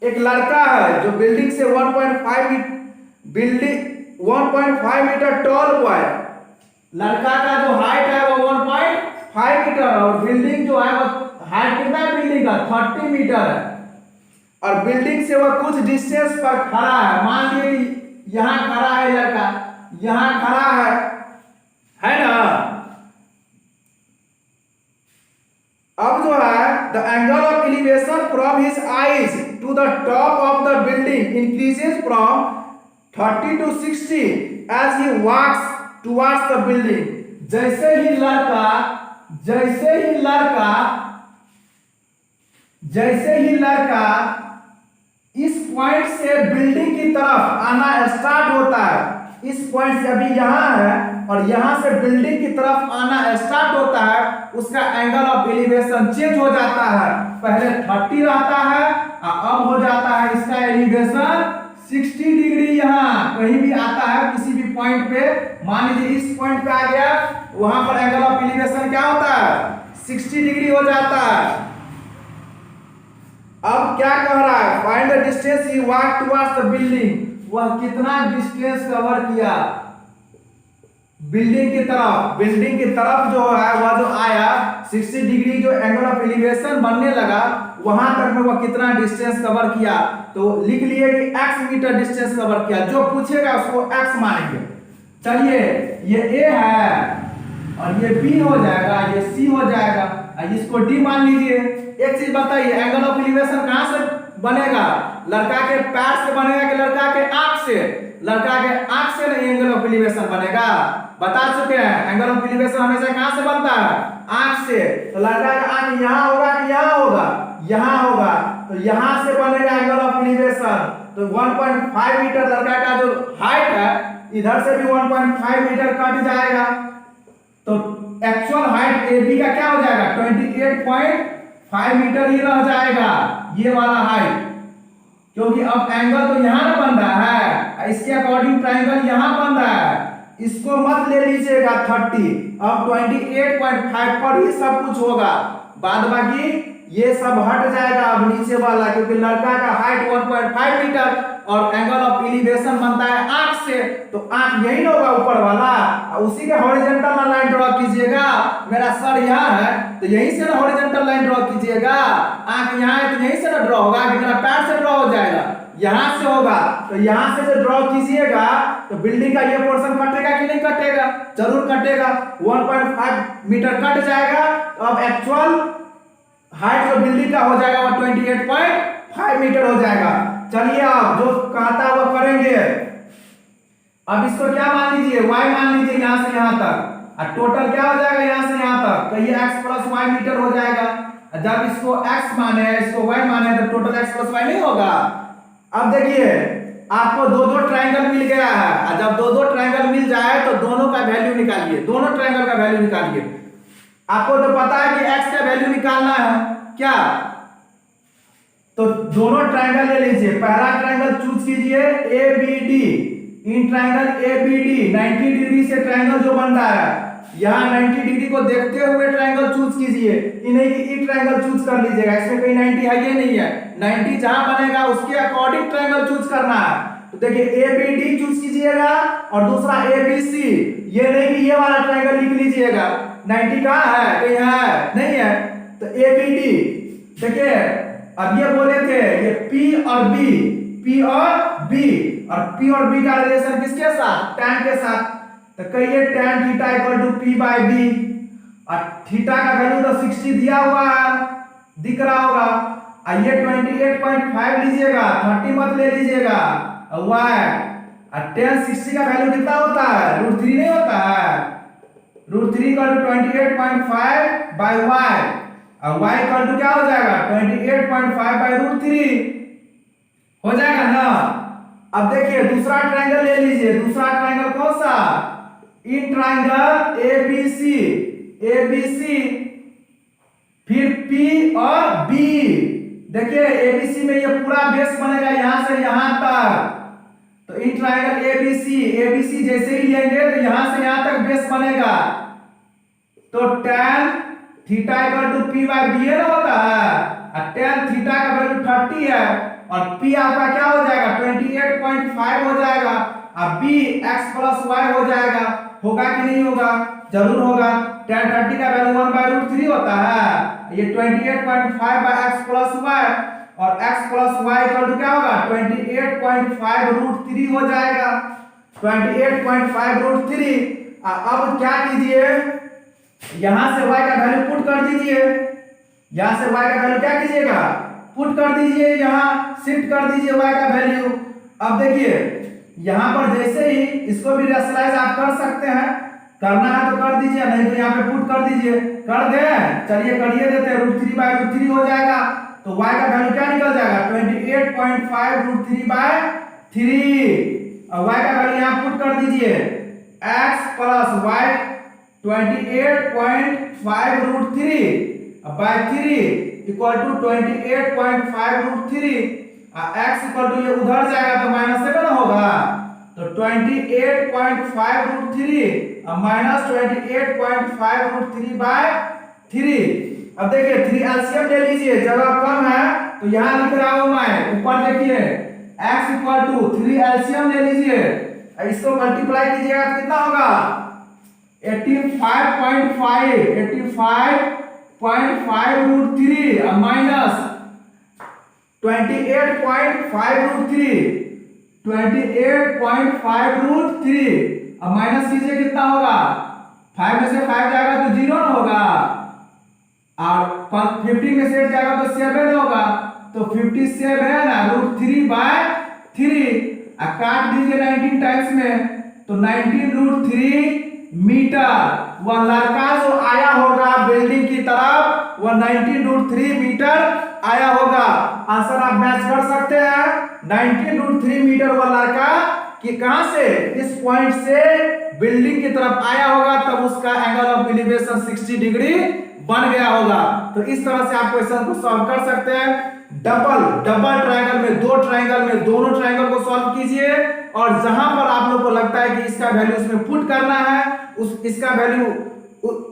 एक लड़का है जो बिल्डिंग से 1.5 मीटर टॉल हुआ है। लड़का का जो हाइट है वो 1.5 मीटर और बिल्डिंग जो है वो हाइट कितना है बिल्डिंग का? 30 मीटर है। और बिल्डिंग से वह कुछ डिस्टेंस पर खड़ा है। मान लीजिए कि यहां खड़ा है लड़का, यहां खड़ा है ना। अब जो है the angle of elevation from his eyes to the top of the building increases from 30 to 60 as he walks towards the building. जैसे ही लड़का इस पॉइंट से बिल्डिंग की तरफ आना स्टार्ट होता है, इस पॉइंट से अभी यहां है और यहां से बिल्डिंग की तरफ आना स्टार्ट होता है, उसका एंगल ऑफ एलिवेशन चेंज हो जाता है। पहले 30 रहता है और अब हो जाता है इसका एलिवेशन 60 डिग्री। यहां कहीं भी आता है किसी भी पॉइंट पे, मान लीजिए इस पॉइंट पे आ गया, वहां पर एंगल ऑफ एलिवेशन क्या होता है? 60 डिग्री हो जाता है। अब क्या कह रहा है? Find the distance he walk towards the building. वह कितना डिस्टेंस कवर किया बिल्डिंग की तरफ? बिल्डिंग की तरफ जो है वह जो आया 60 डिग्री जो एंगल ऑफ एलिवेशन बनने लगा, वहां तक में वह कितना डिस्टेंस कवर किया? तो लिख लिए कि x मीटर डिस्टेंस कवर किया। जो पूछेगा उसको x मानेंगे। चलिए ये a है और ये b हो जाएगा, ये c हो जाएगा, इसको d मान लीजिए। एक चीज बताइए, एंगल ऑफ एलिवेशन कहां से बनेगा? लड़का के पैर से बनेगा कि लड़का के आंख से? लड़का के आंख से नहीं एंगल ऑफ एलिवेशन बनेगा, बता चुके हैं। एंगल ऑफ एलिवेशन हमेशा कहां से बनता है? आंख से। तो लड़का का आंख यहां होगा कि यहां होगा? यहां होगा, तो यहां से बनेगा एंगल ऑफ एलिवेशन। तो 1.5 मीटर लड़का का जो हाइट है, इधर से भी 1.5 मीटर कट जाएगा, तो एक्चुअल हाइट AB का क्या हो जाएगा? 28.5 मीटर ही रह जाएगा, ये वाला हाइट। क्योंकि अब एंगल तो यहां ना बन रहा है, इसके अकॉर्डिंग ट्रायंगल यहां बन रहा है, इसको मत ले लीजिएगा 30। अब 28.5 पर ही सब कुछ होगा, बाद बाकी ये सब हट जाएगा अब नीचे वाला, क्योंकि लड़का का हाइट 1.5 मीटर और एंगल ऑफ एलिवेशन बनता है आंख से, तो आंख यही ना होगा ऊपर वाला, उसी के हॉरिजॉन्टल लाइन ड्रॉ कीजिएगा। मेरा सर यहाँ है तो यहीं से ना हॉरिजॉन्टल लाइन ड्रॉ कीजिएगा। आंख यहाँ है तो यहीं से ना ड्रॉ होगा कि मेरा पैर से ड्रॉ हो जाएगा? यहां से होगा। तो यहां से जो ड्रॉ कीजिएगा तो बिल्डिंग का ये पोर्शन कटेगा कि नहीं कटेगा? जरूर कटेगा, 1.5 मीटर कट जाएगा। तो अब एक्चुअल हाइट जो बिल्डिंग का हो जाएगा वो 28.5 मीटर हो जाएगा। चलिए आप जो कहता है वो करेंगे। अब इसको क्या मान लीजिए? y मान लीजिए यहां से यहां तक, और टोटल क्या हो जाएगा यहां से यहां तक? तो ये x प्लस y मीटर हो जाएगा। जब इसको x माने इसको y माने तो टोटल x प्लस y नहीं होगा। अब देखिए आपको दो दो ट्रायंगल मिल गया है, और जब दो दो ट्रायंगल मिल जाए तो दोनों का वैल्यू निकालिए, दोनों ट्रायंगल का वैल्यू निकालिए। आपको तो पता है कि x का वैल्यू निकालना है क्या? तो दोनों ट्रायंगल ले लीजिए। पहला ट्रायंगल चूज कीजिए ABD। In triangle ABD 90 degree से ट्रायंगल जो बन रहा है, यहाँ 90 डिग्री को देखते हुए ट्रायंगल चूज कीजिए, ये नहीं कि ई ट्रायंगल चूज कर लीजिएगा, इसमें कहीं 90 है ये नहीं है। 90 जहां बनेगा उसके अकॉर्डिंग ट्रायंगल चूज करना है। तो देखिए ABD चूज कीजिएगा और दूसरा ABC। ये नहीं कि ये वाला ट्रायंगल लिख लीजिएगा, 90 कहां है? कहीं है नहीं है। तो ABD देखिए अब ये बोले थे ये P और B, P और B, और P और B का रिलेशन किसके साथ, tan के साथ। तो कहिए tan theta equal to P by B, और थीटा का वैल्यू तो 60 दिया हुआ है, दिख रहा होगा। ये 28.5 लीजिएगा, 30 मत ले लीजिएगा। y और tan 60 का वैल्यू कितना होता है, √3 नहीं होता है। √3 इक्वल टू 28.5 बाय y, और y इक्वल टू क्या हो जाएगा 28.5 बाय √3 हो जाएगा ना। अब देखिए दूसरा ट्रायंगल ले लीजिए। दूसरा ट्रायंगल कौन सा, इन ट्रायंगल एबीसी, एबीसी फिर P और B। देखिए एबीसी में ये पूरा बेस बनेगा यहां से यहां तक। तो इन ट्रायंगल एबीसी, एबीसी जैसे ही लेंगे तो यहां से यहां तक बेस बनेगा। तो tan theta equal to P by B ना होता है, और tan थीटा का वैल्यू 30 है, और P आपका क्या हो जाएगा 28.5 हो जाएगा, और B x प्लस y हो जाएगा। होगा कि नहीं होगा, जरूर होगा। tan 30 का वैल्यू 1 बाय √3 होता है, ये 28.5 बाय x प्लस y, और x plus y equal to क्या होगा 28.5 √3 हो जाएगा, 28.5 √3। अब क्या कीजिए, यहां से y का वैल्यू पुट कर दीजिए, यहां से y का वैल्यू क्या कीजिएगा पुट कर दीजिए, यहां शिफ्ट कर दीजिए y का वैल्यू। अब देखिए यहां पर जैसे ही इसको भी रेशनलाइज आप कर सकते हैं, करना है तो कर दीजिए, नहीं तो यहाँ पे पुट कर दीजिए। कर दे, चलिए करिए देते हैं, √3 बाय √3 हो जाएगा। तो y का वैल्यू क्या निकल जाएगा 28.5 √3 बाय 3, और y का वैल्यू यहाँ पुट कर दीजिए, x plus y 28.5 √3 by 3 equal to 28.5 √3, x equal to ये उधर जाएगा तो -7 होगा, तो 28.5 √3 और -28.5 √3 बाय 3। अब देखिए 3 एलसीएम ले लीजिए, जगह कम है तो यहां लिख रहा हूं मैं, ऊपर देखिए x इक्वल टू 3 एलसीएम ले लीजिए, इसको मल्टीप्लाई कीजिएगा तो कितना होगा 85.5 √3 और माइनस 28.5 √3, 28.5 √3 अब माइनस कीजिए कितना होगा, 5 में से 5 जाएगा तो 0 ना होगा, और 50 में से 8 जाएगा तो 7 होगा, तो 57 √3 बाय 3, काट दीजिए 19 टाइम्स में, तो 19 √3 मीटर। वह लड़का जो आया होगा बिल्डिंग की तरफ वह 19 √3 मीटर आया होगा। आंसर आप मैच कर सकते हैं, 19 √3 मीटर वह लड़का कि कहां से, इस पॉइंट से बिल्डिंग की तरफ आया होगा, तब उसका एंगल ऑफ एलिवेशन 60 डिग्री बन गया होगा। तो इस तरह से आप क्वेश्चन को सॉल्व कर सकते हैं। डबल ट्रायंगल में, दो ट्रायंगल में दोनों ट्रायंगल को सॉल्व कीजिए, और जहां पर आप लोग को लगता है कि इसका वैल्यू इसमें पुट करना है, इसका वैल्यू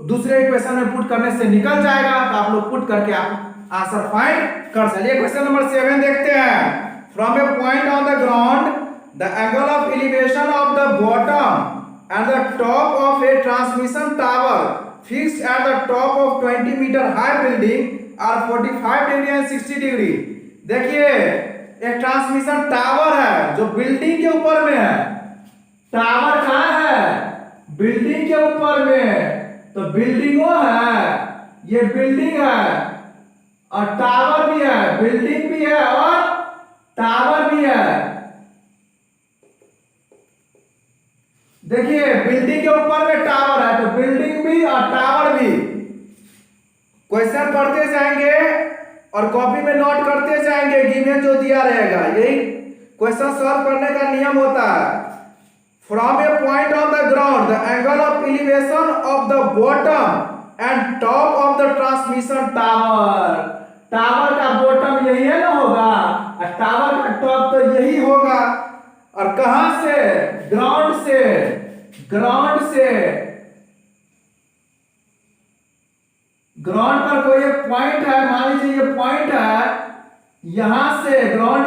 दूसरे इक्वेशन में पुट करने से निकल जाएगा, तो आप लोग पुट करके आप आंसर फाइंड कर सकते। चलिए क्वेश्चन नंबर 7 देखते हैं। From a point on the ground the angle of elevation of the bottom and the top of a transmission tower fixed at the top of 20 metre high building are 45 degree and 60 degree. देखिए एक ट्रांसमिशन टावर है जो बिल्डिंग के ऊपर में है। टावर कहां है, बिल्डिंग के ऊपर में, तो बिल्डिंग वो है, ये बिल्डिंग है और टावर भी है, बिल्डिंग भी है और टावर भी है। देखिए बिल्डिंग के ऊपर में टावर है, तो बिल्डिंग भी और टावर भी। क्वेश्चन पढ़ते जाएंगे और कॉपी में नोट करते जाएंगे, गिवन जो दिया रहेगा, यही क्वेश्चन सॉल्व करने का नियम होता है। From a point on the ground the angle of elevation of the bottom and top of the transmission tower. Tower का बॉटम यही है ना होगा, और टावर का टॉप तो यही होगा। और कहां से, ग्राउंड से, ग्राउंड से, ग्राउंड पर कोई एक पॉइंट है, मान लीजिए ये पॉइंट है, यहां से ग्राउंड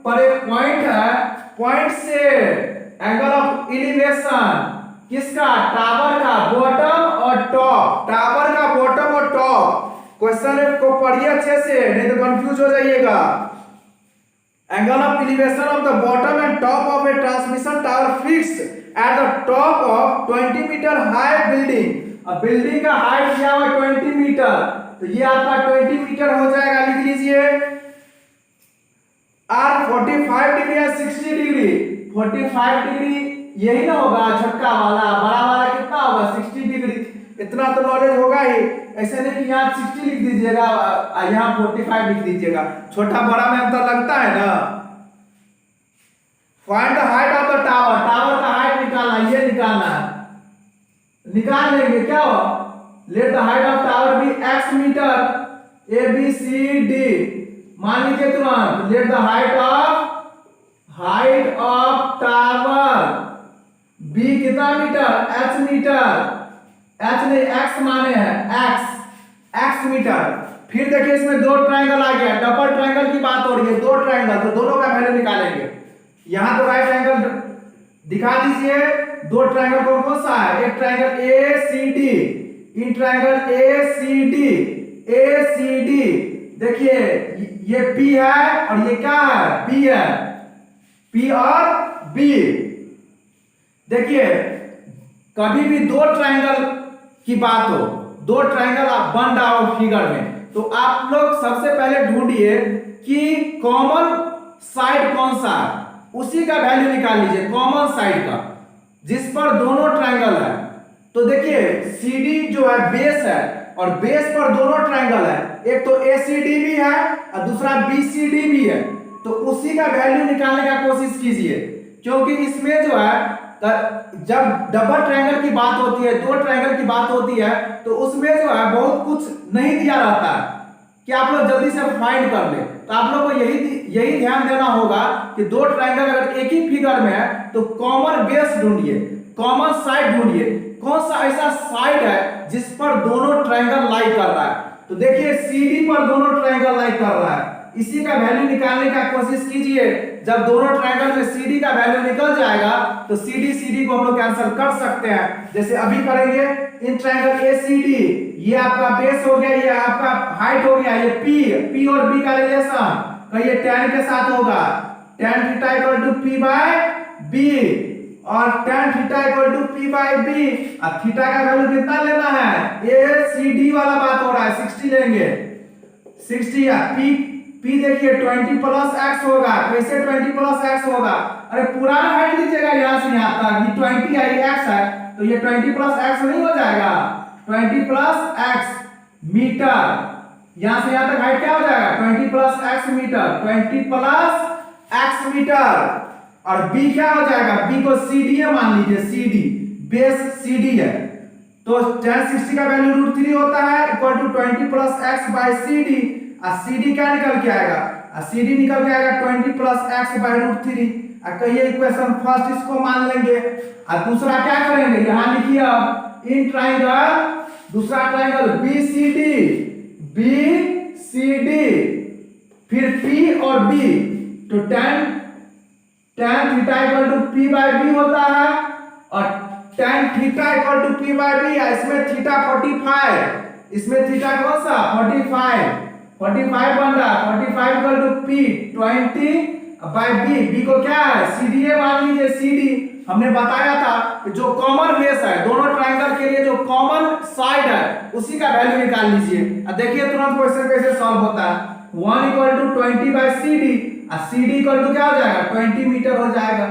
पर एक पॉइंट है, पॉइंट से एंगल ऑफ एलिवेशन किसका, टावर का बॉटम और टॉप, टावर का बॉटम और टॉप क्वेश्चन को पढ़िए अच्छे से, नहीं तो कंफ्यूज हो जाइएगा। Angle of elevation of the bottom and top of a transmission tower fixed at the top of 20 metre high building. अब बिल्डिंग का हाइट दिया हुआ 20 मीटर, तो ये आपका 20 मीटर हो जाएगा। लिख लीजिए आर 45 डिग्री या 60 डिग्री। 45 डिग्री यही ना होगा, छोटा वाला, बड़ा वाला कितना होगा 60 डिग्री। इतना तो नॉलेज होगा ही। ऐसे नहीं कि यहाँ 60 लिख दीजिएगा, यहाँ 45 लिख दीजिएगा, छोटा बड़ा में अंतर लगता है ना। Find the height of the tower. Tower का हाइट निकालना, ये निकालना है, निकाल लेंगे। क्या हो, let the height of tower be x metre, A B C D. मान लीजिए तुरंत, let the height of tower be कितना मीटर, h मीटर, h नहीं x माने हैं, x मीटर। फिर देखिए इसमें दो ट्रायंगल आ गया, डबल ट्रायंगल की बात हो रही है, दो ट्रायंगल, तो दोनों का वैल्यू निकालेंगे। यहां तो राइट एंगल दिखा दीजिए। दो ट्रायंगल कौन कौन सा है, एक triangle A C D, in triangle A C D देखिए ये P है और ये क्या है, B है, P और B। देखिए कभी भी दो ट्रायंगल की बात हो, दो ट्रायंगल आप बन रहा हो फिगर में, तो आप लोग सबसे पहले ढूंढिए कि कॉमन साइड कौन सा है, उसी का वैल्यू निकाल लीजिए, कॉमन साइड का, जिस पर दोनों ट्रायंगल है। तो देखिए CD जो है बेस है, और बेस पर दोनों ट्रायंगल है, एक तो ACD भी है और दूसरा BCD भी है, तो उसी का वैल्यू निकालने का कोशिश कीजिए। क्योंकि इसमें जो है जब डबल ट्रायंगल की बात होती है, दो ट्रायंगल की बात होती है, तो उसमें जो है बहुत कुछ नहीं दिया रहता है कि आप लोग जल्दी से फाइंड कर ले। तो आप लोग को यही ध्यान देना होगा कि दो ट्रायंगल अगर एक ही फिगर में है तो कॉमन बेस ढूंढिए, कॉमन साइड ढूंढिए, कौन सा ऐसा साइड है जिस पर दोनों ट्रायंगल लाई कर रहा है। तो देखिए CD पर दोनों ट्रायंगल लाई कर रहा है, इसी का वैल्यू निकालने का कोशिश कीजिए। जब दोनों ट्रायंगल में CD का वैल्यू निकल जाएगा तो CD को हम लोग कैंसिल कर सकते हैं, जैसे अभी करेंगे। इन ट्रायंगल ACD, ये आपका बेस हो गया, ये आपका हाइट हो गया, ये P और B का रिलेशन कहिए tan के साथ होगा, tan theta equal to P by B, और tan theta equal to P by B। अब थीटा का वैल्यू कितना लेना है, ACD वाला बात हो रहा है, 60 लेंगे, 60 या P देखिए 20 प्लस x होगा। कैसे 20 प्लस x होगा, अरे पूरा हाइट लीजिएगा यहाँ से यहाँ तक, ये 20 है, ये x है, तो ये 20 प्लस x नहीं हो जाएगा, 20 प्लस x मीटर, यहाँ से यहाँ तक हाइट क्या हो जाएगा, 20 plus x metre, 20 plus x metre. और B क्या हो जाएगा, B को CD मान लीजिए, CD बेस CD है, तो tan 60 का वैल्यू √3 होता है equal to 20 plus x by CD। CD क्या निकल के आएगा, CD निकल के आएगा 20 प्लस x बाय √3। कहिए इक्वेशन फर्स्ट इसको मान लेंगे, और दूसरा क्या करेंगे, यहां लिखिए अब इन ट्रायंगल, दूसरा ट्रायंगल BCD, फिर P और B, तो tan theta equal to P by B होता है, और tan theta equal to P by B, इसमें थीटा 45, इसमें थीटा कौन सा 45 बन रहा है, 45 equal to P 20 by B को क्या है CDA मान लीजिए। CD हमने बताया था कि जो कॉमन बेस है, दोनों ट्रायंगल के लिए जो कॉमन साइड है उसी का वैल्यू निकाल लीजिए। अब देखिए तुरंत क्वेश्चन कैसे सॉल्व होता है। 1 इक्वल टू 20 बाय CD, और CD इक्वल टू क्या हो जाएगा 20 मीटर हो जाएगा।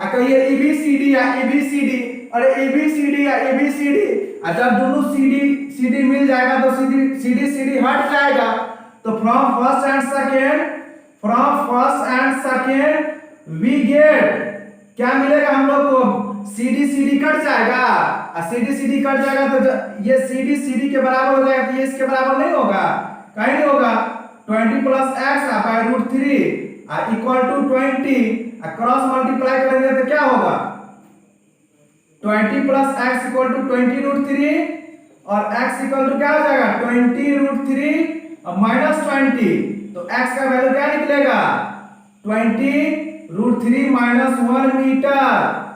अब कहिए ABCD या ABCD, अरे ABCD या ABCD, और जब दोनों CD मिल जाएगा तो CD हट जाएगा। तो from first and second we get, क्या मिलेगा हम लोग को, CD कट जाएगा, और CD कट जाएगा तो ये CD के बराबर हो जाएगा, तो ये इसके बराबर नहीं होगा, कहीं नहीं होगा। 20 plus x by √3 equal to 20, cross multiply करेंगे तो क्या होगा 20 प्लस x इक्वल टू 20 √3, और x इक्वल टू क्या हो जाएगा 20 √3 और माइनस 20, तो x का वैल्यू क्या निकलेगा 20 √3 माइनस 1 मीटर।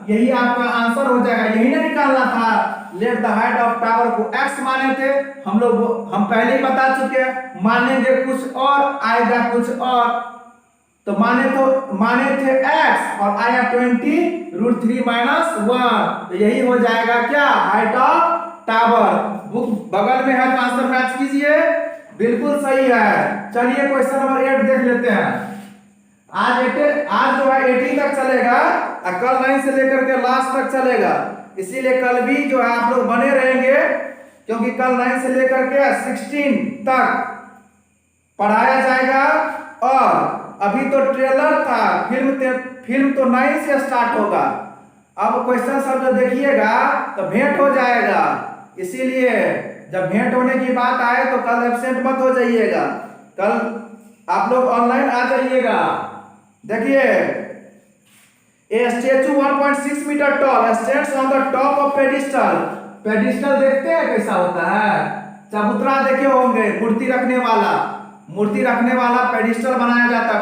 यही आपका आंसर हो जाएगा, यही ना निकालना था। Late the height of tower को x माने थे, हम पहले ही बता चुके हैं, मानेंगे कुछ और आएगा कुछ और। तो माने थे x और आया 20√3 - 1, तो यही हो जाएगा क्या, हाइट ऑफ टावर। बुक बगल में है तो आंसर मैच कीजिए, बिल्कुल सही है। चलिए क्वेश्चन नंबर 8 देख लेते हैं। आज जो है 80 तक चलेगा और कल 9 से लेकर के लास्ट तक चलेगा, इसीलिए कल भी जो है आप लोग बने रहेंगे, क्योंकि कल 9 से लेकर के 16 तक पढ़ाया जाएगा। और अभी तो ट्रेलर था, फिल्म तो 9 से स्टार्ट होगा। अब क्वेश्चन सब जो देखिएगा तो भेंट हो जाएगा, इसीलिए जब भेंट होने की बात आए तो कल एब्सेंट मत हो जाइएगा, कल आप लोग ऑनलाइन आ जाइएगा। देखिए, a statue 1.6 metre tall stands on the top of pedestal. Pedestal देखते हैं कैसा होता है, चबूतरा देखे होंगे, मूर्ति रखने वाला पेडिस्टल बनाया जाता।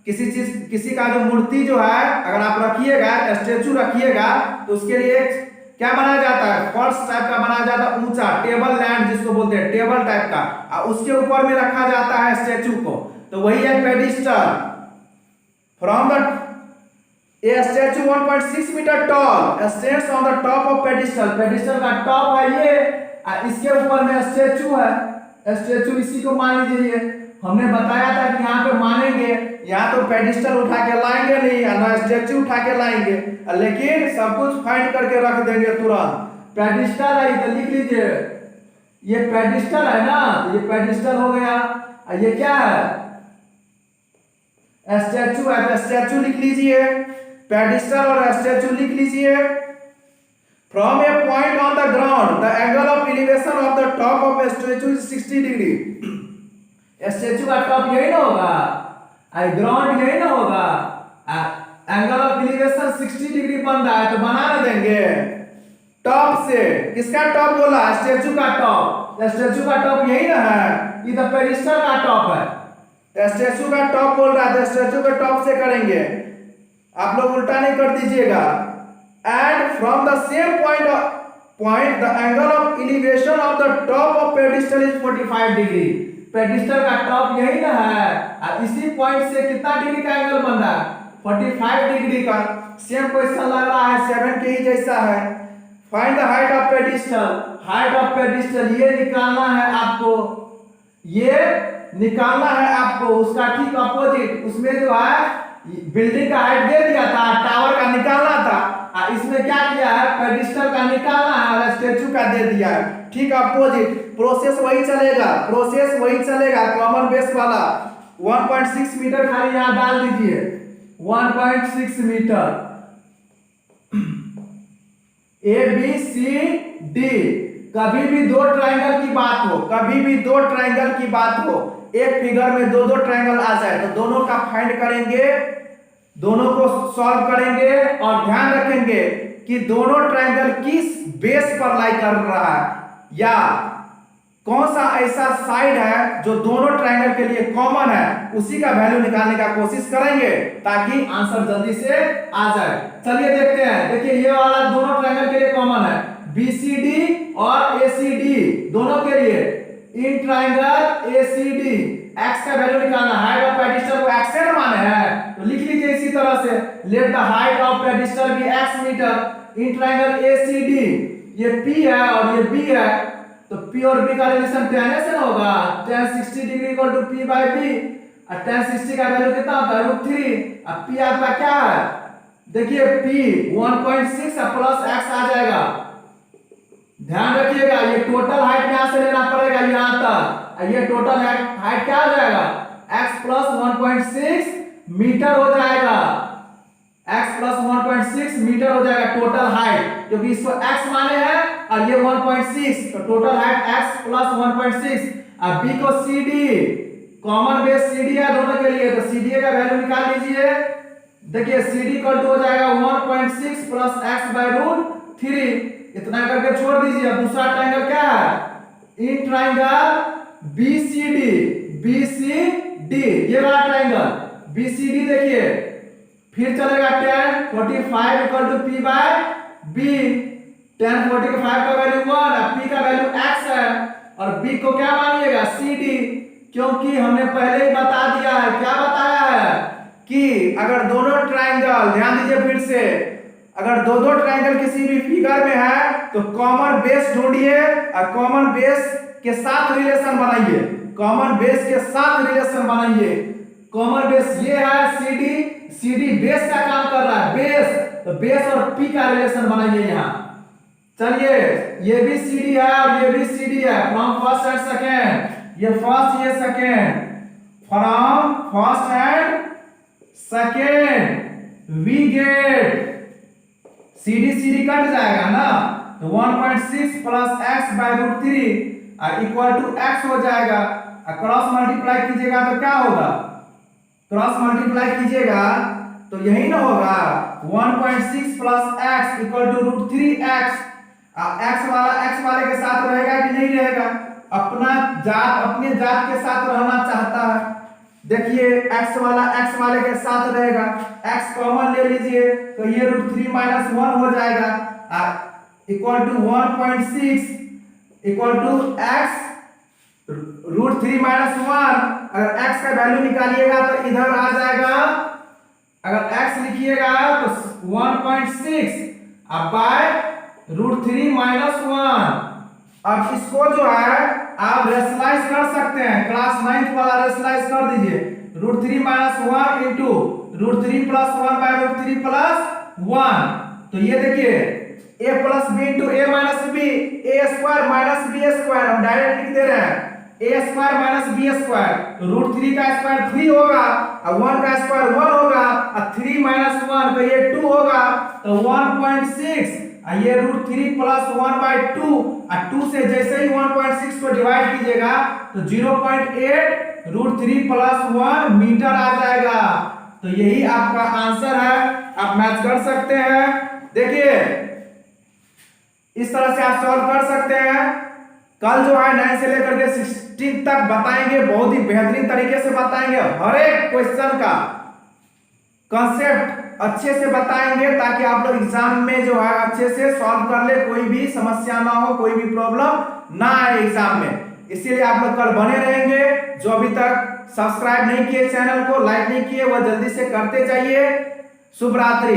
किसी का जो मूर्ति जो है अगर आप रखिएगा, स्टैचू रखिएगा, तो उसके लिए क्या बनाया जाता है, फर्श टाइप का बनाया जाता है, ऊंचा टेबल लैंड जिसको बोलते हैं, टेबल टाइप का, और उसके ऊपर में रखा जाता है स्टैचू को, तो वही है pedestal. From the a statue 1.6 metre tall stands on the top of pedestal. Pedestal का टॉप है ये, इसके ऊपर में स्टैचू है, स्टैचू इसी को मान लीजिए। हमने बताया था कि यहाँ पे मानेंगे, यहाँ तो पेडिस्टल उठा के लाएंगे नहीं, ना स्टैचू उठा के लाएंगे, लेकिन सब कुछ फाइंड करके रख देंगे तुरंत। पेडिस्टल है तो लिख लीजिए, ये पेडिस्टल है ना, ये पेडिस्टल हो गया। ये क्या है, स्टैचू है तो स्टैचू लिख लीजिए, पेडिस्टल और स्टैचू लिख लीजिए। From a point on the ground the angle of elevation of the top of A statue is 60 degree. Statue का टॉप यही ना होगा, ग्राउंड यही ना होगा, एंगल ऑफ एलिवेशन 60 डिग्री बन रहा है, तो बना ना देंगे टॉप से। किसका टॉप बोला, स्टैचू का टॉप, स्टैचू का टॉप यही ना है, ये तो पेडिस्टल का टॉप है, स्टैचू का टॉप बोल रहा है, स्टैचू के टॉप से करेंगे, आप लोग उल्टा नहीं कर दीजिएगा। And from the same point the angle of elevation of the top of pedestal is 45 degree. Pedestal का टॉप यही ना है, और इसी पॉइंट से कितना डिग्री का एंगल बन रहा है, 45 डिग्री का। सेम क्वेश्चन लग रहा है, 7 के ही जैसा है। Find the height of pedestal. Height of pedestal ये निकालना है आपको, ये निकालना है आपको, उसका ठीक अपोजिट। उसमें जो है बिल्डिंग का हाइट दे दिया था, टावर का निकालना था, इसमें क्या किया है, पेडिस्टल का निकालना है और स्टैचू का दे दिया है, ठीक अपोजिट। प्रोसेस वही चलेगा, कॉमन बेस वाला। 1.6 मीटर खाली यहाँ डाल दीजिए, 1.6 metre. A B C D, कभी भी दो ट्रायंगल की बात हो, एक फिगर में दो ट्रायंगल आ जाए तो दोनों का फाइंड करेंगे, दोनों को सॉल्व करेंगे, और ध्यान रखेंगे कि दोनों ट्रायंगल किस बेस पर लाई कर रहा है, या कौन सा ऐसा साइड है जो दोनों ट्रायंगल के लिए कॉमन है, उसी का वैल्यू निकालने का कोशिश करेंगे ताकि आंसर जल्दी से आ जाए। चलिए देखते हैं। देखिए ये वाला दोनों ट्रायंगल के लिए कॉमन है, BCD और ACD दोनों के लिए। इन ट्रायंगल ACD x का वैल्यू निकालना, हाइट ऑफ पेडिस्टल को x से माने है, तो लिख लीजिए इसी तरह से, let the height of pedestal be x metre. In triangle ACD ये P है और ये B है, तो P और B का रिलेशन tan से होगा, tan 60 degree equal to P by B, और tan 60 का वैल्यू कितना होता है, √3। अब P आपका क्या है, देखिए P 1.6 प्लस x आ जाएगा। ध्यान रखिएगा, ये टोटल हाइट यहां से लेना पड़ेगा यहां तक, ये टोटल हाइट क्या हो जाएगा, x प्लस 1.6 मीटर हो जाएगा, x प्लस 1.6 मीटर हो जाएगा टोटल हाइट, क्योंकि इसको x माने हैं और ये 1.6, तो टोटल हाइट x प्लस 1.6। अब b को CD, कॉमन बेस CD है दोनों के लिए, तो CD का वैल्यू निकाल लीजिए। देखिए CD इक्वल टू हो जाएगा 1.6 प्लस x बाय √3, इतना करके छोड़ दीजिए। अब दूसरा ट्रायंगल क्या है, इन ट्रायंगल BCD, ये वाला ट्रायंगल BCD देखिए, फिर चलेगा tan 45 equal to P by B, tan 45 का वैल्यू 1 और p का वैल्यू x है, और b को क्या मानिएगा CD, क्योंकि हमने पहले ही बता दिया है, क्या बताया है कि अगर दोनों ट्रायंगल, ध्यान दीजिए फिर से, अगर दो दो ट्रायंगल किसी भी फिगर में है तो कॉमन बेस ढूंढिए और कॉमन बेस के साथ रिलेशन बनाइए, कॉमन बेस के साथ रिलेशन बनाइए। कॉमन बेस ये है CD, CD बेस का काम कर रहा है, बेस, तो बेस और P का रिलेशन बनाइए यहाँ। चलिए, ये भी CD है और ये भी CD है, फ्रॉम फर्स्ट एंड सेकेंड, ये फर्स्ट ये second, from first and second we get CD CD cut जाएगा ना, तो 1.6 plus x by root 3 equal to x हो जाएगा। क्रॉस मल्टीप्लाई कीजिएगा तो क्या होगा, क्रॉस मल्टीप्लाई कीजिएगा तो यही ना होगा, 1.6 plus x equal to root 3x। x वाले के साथ रहेगा कि नहीं रहेगा, अपना जात अपने जात के साथ रहना चाहता है। देखिए x वाले के साथ रहेगा, x कॉमन ले लीजिए तो ये रूट 3 माइनस 1 हो जाएगा, equal to 1.6 equal to x root 3 minus 1। अगर x का वैल्यू निकालिएगा तो इधर आ जाएगा, अगर x लिखिएगा तो 1.6 अब बाय रूट 3 माइनस 1। अब इसको जो है आप रेशनलाइज कर सकते हैं, क्लास 9th वाला रेशनलाइज कर दीजिए, root 3 minus 1 into root 3 plus 1 by root 3 plus 1। तो ये देखिए a plus B into A minus B, A square minus B square, हम डायरेक्ट लिख दे रहे हैं a square minus B square, तो रूट 3 का स्क्वायर 3 होगा और 1 का स्क्वायर 1 होगा और 3 माइनस 1 तो ये 2 होगा, तो 1.6 ये रूट 3 प्लस 1 बाय 2 और 2 से जैसे ही 1.6 को डिवाइड कीजिएगा तो 0.8 रूट 3 प्लस 1 मीटर आ जाएगा। तो यही आपका आंसर है, आप मैच कर सकते हैं। देखिए इस तरह से आप सॉल्व कर सकते हैं। कल जो है 9 से लेकर के 16 तक बताएंगे, बहुत ही बेहतरीन तरीके से बताएंगे, हर एक क्वेश्चन का कॉन्सेप्ट अच्छे से बताएंगे ताकि आप लोग एग्जाम में जो है अच्छे से सॉल्व कर ले, कोई भी समस्या ना हो, कोई भी प्रॉब्लम ना आए एग्जाम में। इसीलिए आप लोग कल बने रहेंगे। जो अभी तक सब्सक्राइब नहीं किए चैनल को, लाइक नहीं किए, वह जल्दी से करते जाइए। शुभ रात्रि।